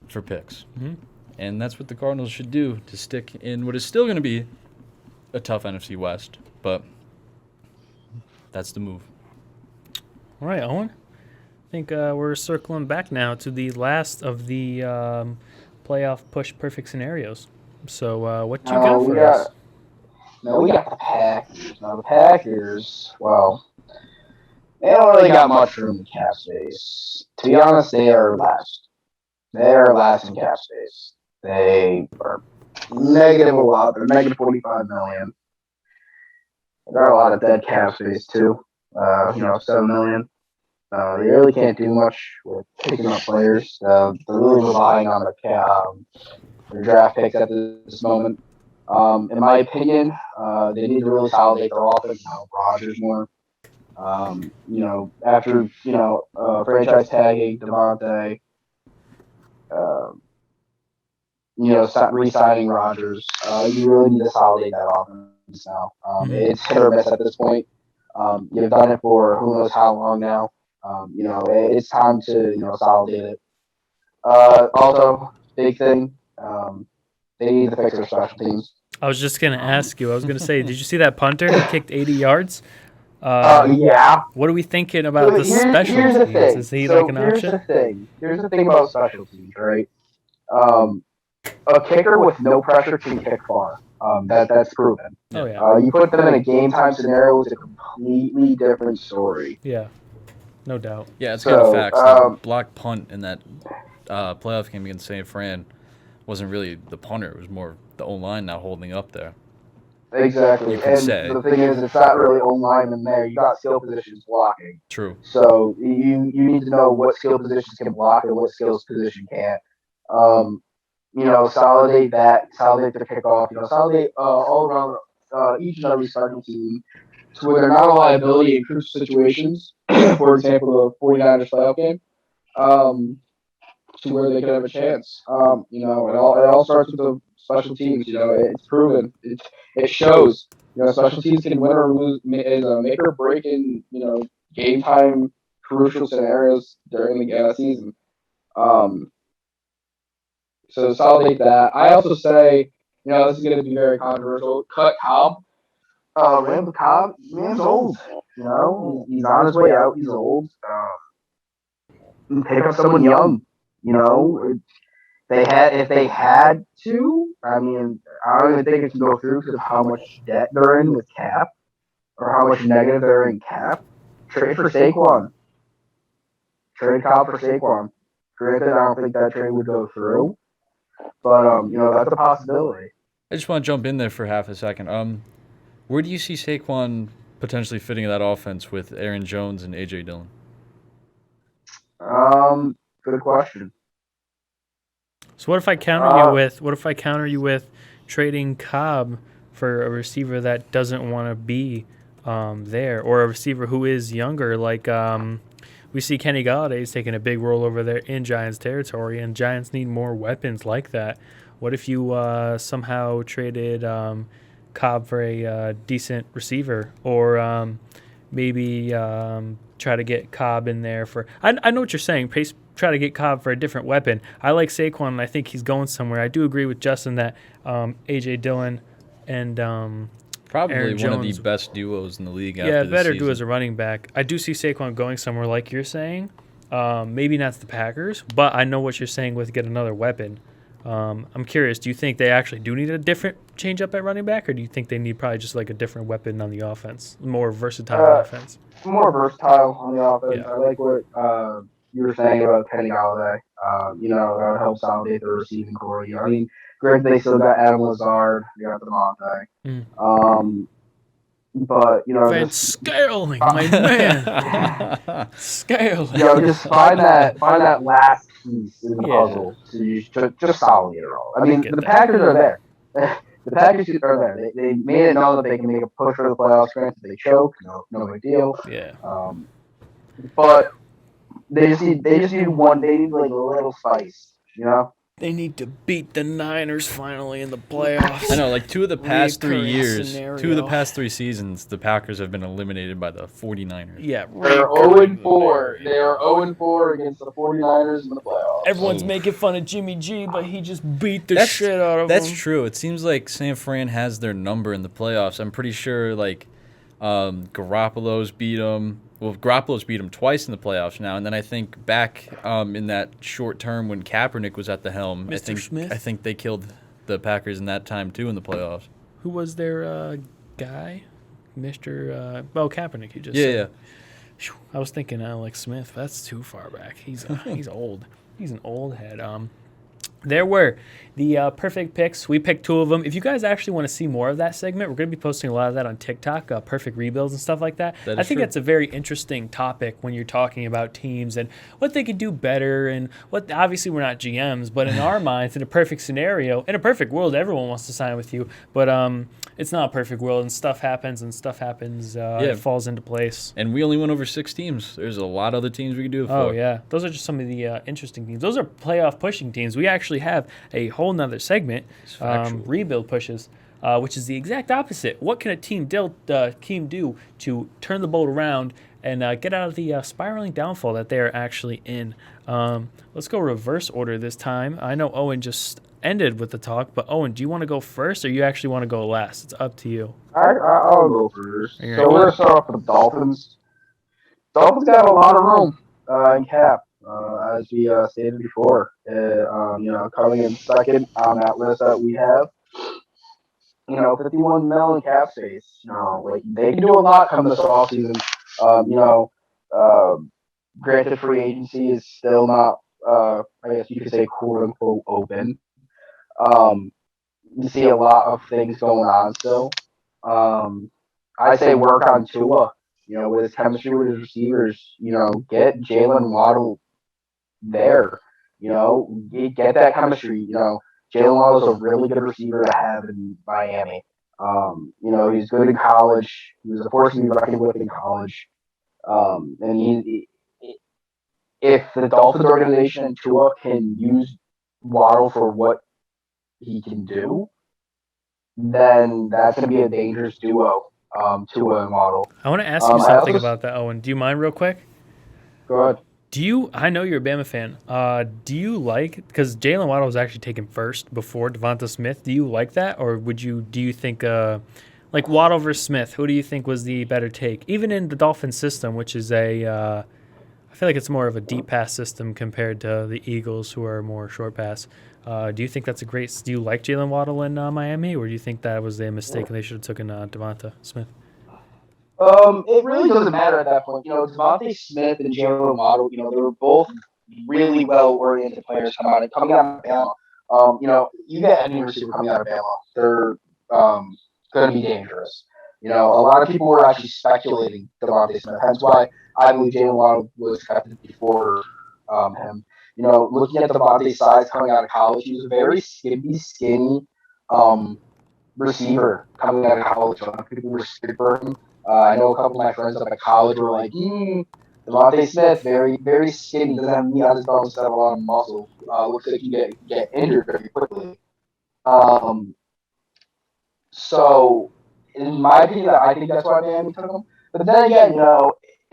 for picks. Mm-hmm. And that's what the Cardinals should do to stick in what is still going to be a tough NFC West. But that's the move. All right, Owen. I think we're circling back now to the last of the playoff push perfect scenarios. So what you got for us? No, we got the Packers. Now, the Packers, well, they don't really got much room in cap space. To be honest, they are last. They are last in cap space. They are negative a lot. They're negative $45 million. They got a lot of dead cap space, too. $7 million. They really can't do much with picking up players. They're really relying on their draft picks at this moment. In my opinion, they need to really consolidate their offense, Rodgers more. After franchise tagging Devontae, re-signing Rodgers, you really need to consolidate that offense now. It's hit or miss at this point. You've done it for who knows how long now. It's time to consolidate it. Also, big thing, they need to fix their special teams. I was just going to ask you. I was going to say, did you see that punter who kicked 80 yards? Yeah. What are we thinking about the special teams? Is he like an option? Here's the thing about special teams, right? A kicker with no pressure can kick far. That's proven. Oh, yeah. You put them in a game time scenario, it's a completely different story. Yeah, no doubt. Yeah, it's kind of facts. The block punt in that playoff game against St. Fran wasn't really the punter. It was more the O-line not holding up there. Exactly. You could and say. The thing is, it's not really O-line in there. You got skill positions blocking. True. So you need to know what skill positions can block and what skills position can't. Consolidate that, consolidate the kickoff, consolidate all around each and every special team to where they're not a liability in crucial situations. For example, the 49ers playoff game, to where they could have a chance. It all starts with the special teams. It's proven. It shows. Special teams can win or lose, is a make or break in game time crucial scenarios during the season. So consolidate that. I also say, this is going to be very controversial. Cut Cobb. Randall Cobb, man's old. He's on his way out. He's old. Pick up someone young. If they had to. I mean, I don't even think it can go through because of how much debt they're in with cap, or how much negative they're in cap. Trade for Saquon. Trade Cobb for Saquon. Granted, I don't think that trade would go through. But, that's a possibility. I just want to jump in there for half a second. Where do you see Saquon potentially fitting in that offense with Aaron Jones and A.J. Dillon? Good question. So what if I counter you with trading Cobb for a receiver that doesn't want to be there, or a receiver who is younger, like we see Kenny Galladay's taking a big role over there in Giants territory, and Giants need more weapons like that. What if you somehow traded Cobb for a decent receiver, or maybe try to get Cobb in there for – I know what you're saying. Try to get Cobb for a different weapon. I like Saquon, and I think he's going somewhere. I do agree with Justin that A.J. Dillon and probably Aaron one Jones, of the best duos in the league. Yeah, better do as a running back. I do see Saquon going somewhere like you're saying. Maybe not the Packers, but I know what you're saying with get another weapon. I'm curious, do you think they actually do need a different change up at running back, or do you think they need probably just like a different weapon on the offense, more versatile offense? More versatile on the offense. Yeah. I like what you were saying about Kenny Galladay. That would help consolidate the receiving core. I mean, granted, they still got Adam Lazard, they got Devontae. But Van Scaling, my man. Scaling. Just find that last piece in the puzzle to just consolidate it all. I mean, the Packers are there. The Packers are there. They made it known that they can make a push for the playoffs. Granted, they choke. No big deal. Yeah. But they just need one. They need like a little spice. You know. They need to beat the Niners finally in the playoffs. I know, like two of the past 3 Recurring years, scenario. 2 of the past 3 seasons, the Packers have been eliminated by the 49ers. Yeah, They're 0-4. They are 0-4 against the 49ers in the playoffs. Everyone's making fun of Jimmy G, but he just beat the That's- shit out of That's him. true. It seems like San Fran has their number in the playoffs. I'm pretty sure, like, Garoppolo's beat them. Well, Garoppolo's beat them twice in the playoffs now, and then I think back in that short term when Kaepernick was at the helm, Mr. Smith? I think they killed the Packers in that time too in the playoffs. Who was their guy? Mr. Kaepernick, you just Yeah, said. yeah. Phew, I was thinking Alex Smith. That's too far back. He's old. He's an old head. There were the perfect picks. We picked 2 of them. If you guys actually want to see more of that segment, we're going to be posting a lot of that on TikTok, perfect rebuilds and stuff like that. That I is think true. that's a very interesting topic when you're talking about teams and what they could do better and what. Obviously, we're not GMs, but in our minds, in a perfect scenario, in a perfect world, everyone wants to sign with you. But it's not a perfect world, and stuff happens, It falls into place. And we only went over 6 teams. There's a lot of other teams we could do it for. Oh, yeah. Those are just some of the interesting teams. Those are playoff pushing teams. We actually have a whole nother segment, factual. rebuild pushes, which is the exact opposite. What can a team do to turn the boat around and get out of the spiraling downfall that they are actually in? Let's go reverse order this time. I know Owen just ended with the talk, but Owen, do you want to go first or you actually want to go last? It's up to you. I'll go first. All right. So we're going to start off with the Dolphins. Dolphins got a lot of room in cap, as we stated before. Coming in second on that list that we have. 51 million cap space. Like they can do a lot come this offseason. Granted, free agency is still not, I guess you could say, quote unquote, open. You see a lot of things going on still. I say work on Tua. With his chemistry with his receivers. Get Jalen Waddle there. Get that chemistry. Jalen Waddle's a really good receiver to have in Miami. He's good in college. He was a force to be reckoned with in college. If the Dolphins organization and Tua can use Waddle for what he can do, then that's going to be a dangerous duo, Tua and Waddle. I want to ask you something about that, Owen. Do you mind real quick? Go ahead. I know you're a Bama fan. Do you like, because Jalen Waddle was actually taken first before Devonta Smith. Do you like that, or do you think, like Waddle versus Smith, who do you think was the better take? Even in the Dolphins system, which is I feel like it's more of a deep pass system compared to the Eagles, who are more short pass. Do you think that's do you like Jalen Waddle in Miami, or do you think that was a mistake and they should have taken Devonta Smith? It really doesn't matter at that point. Devontae Smith and Jalen Waddle, they were both really well-oriented players coming out of Bama. You get any receiver coming out of Bama, they're going to be dangerous. A lot of people were actually speculating Devontae Smith. Hence why I believe Jalen Waddle was drafted before him. Looking at Devontae's size coming out of college, he was a very skinny receiver coming out of college. A lot of people were scared for him. I know a couple of my friends up at college were like, Devontae Smith, very, very skinny, doesn't have meat on his bones, doesn't have a lot of muscle. Looks like he can get injured very quickly. So, in my opinion, I think that's why Miami took him. But then again, it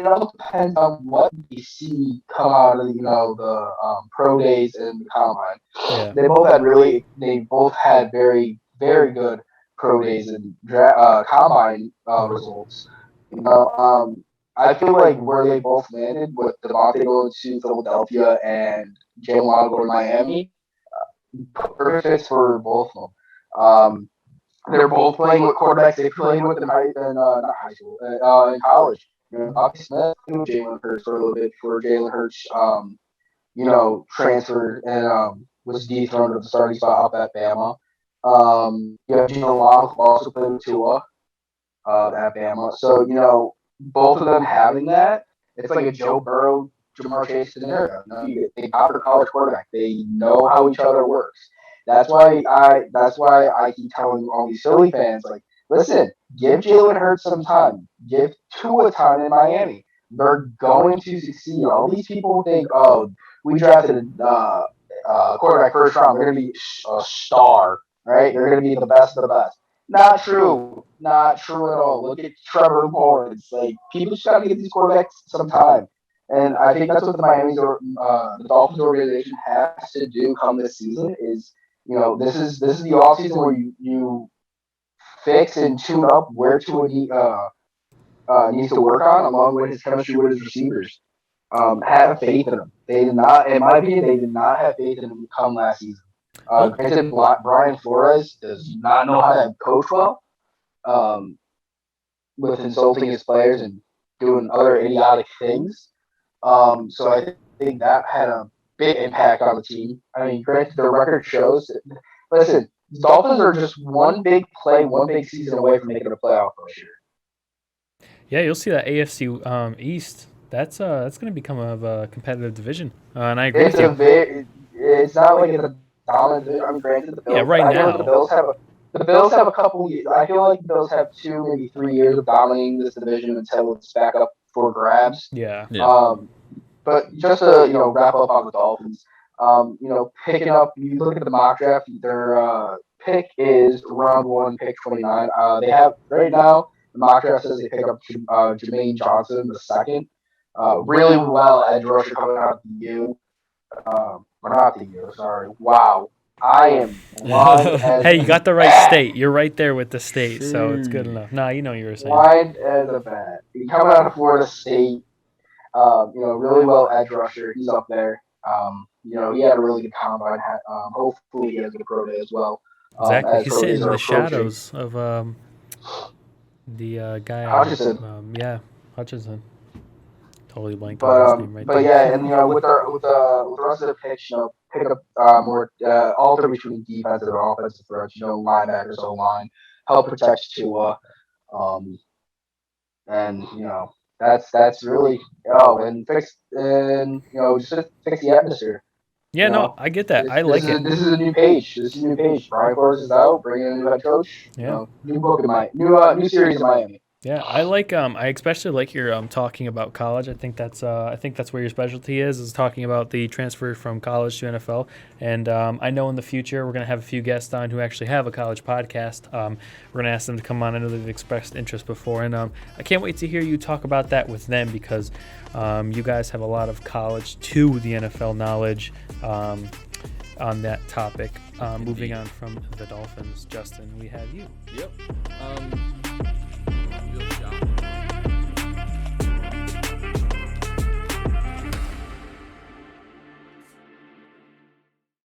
all depends on what you see come out of the pro days and the combine. Yeah. They both had very, very good pro days and combine results. I feel like where they both landed with Devontae going to Philadelphia and Jalen Waddle going to Miami, perfect for both of them. They're both playing with quarterbacks they played with in college. Bobby Smith knew Jalen Hurts for a little bit before Jalen Hurts, transferred and was dethroned of the starting spot up at Bama. Jalen Waddle also played with Tua at Bama. So, both of them having that, it's like a Joe Burrow, Jamar Chase scenario. They got their college quarterback. They know how each other works. That's why I keep telling all these Philly fans, like, listen, give Jalen Hurts some time. Give Tua time in Miami. They're going to succeed. All these people think, we drafted quarterback first round, they're going to be a star, right? They're going to be the best of the best. Not true. Not true at all. Look at Trevor Lawrence. Like, people just got to give these quarterbacks some time. And I think that's what the Dolphins organization has to do come this season is, this is the offseason where you fix and tune up where Tua needs to work on, along with his chemistry with his receivers. Have faith in him. They did not, in my opinion, have faith in him come last season. Granted, Brian Flores does not know how to coach well, with insulting his players and doing other idiotic things. So I think that had a big impact on the team. I mean, granted, the record shows. Listen, the Dolphins are just one big play, one big season away from making a playoff this year. Yeah, you'll see that AFC East. That's going to become a competitive division, and I agree with you. It's not like it's a dominant division. I mean, granted, the Bills. Yeah, right now. The Bills have a couple. I feel like the Bills have 2, maybe 3 years of dominating this division until it's back up for grabs. Yeah. But just to wrap up on the Dolphins, picking up. You look at the mock draft. Their pick is round 1, pick 29. They have right now. The mock draft says they pick up Jermaine Johnson the second. Really well edge rusher coming out of the U. Or not the U. Sorry. Wow. I am blind as hey, you got the right state. You're right there with the state, so it's good enough. Nah, you know what you were saying. Blind as a bat. He coming out of Florida State. Really well edge rusher. He's up there. He had a really good combine. Hopefully he has a good pro day as well. Exactly. He's sitting in the shadows of the guy. Hutchinson. Hutchinson. Totally blanked on his name right there. But yeah, and with the rest of the picks, pick up more alter between defensive and offensive threats. Linebackers, O-line, help protect Tua, and that's really and fix just fix the atmosphere. Yeah, no, I get that. I like it. This is a new page. Brian Flores is out, bringing in a new head coach. Yeah, new series in Miami. Yeah, I like. I especially like your talking about college. I think that's where your specialty is talking about the transfer from college to NFL. And I know in the future we're gonna have a few guests on who actually have a college podcast. We're gonna ask them to come on. I know they've expressed interest before, and I can't wait to hear you talk about that with them because you guys have a lot of college to the NFL knowledge on that topic. Moving on from the Dolphins, Justin, we have you. Yep.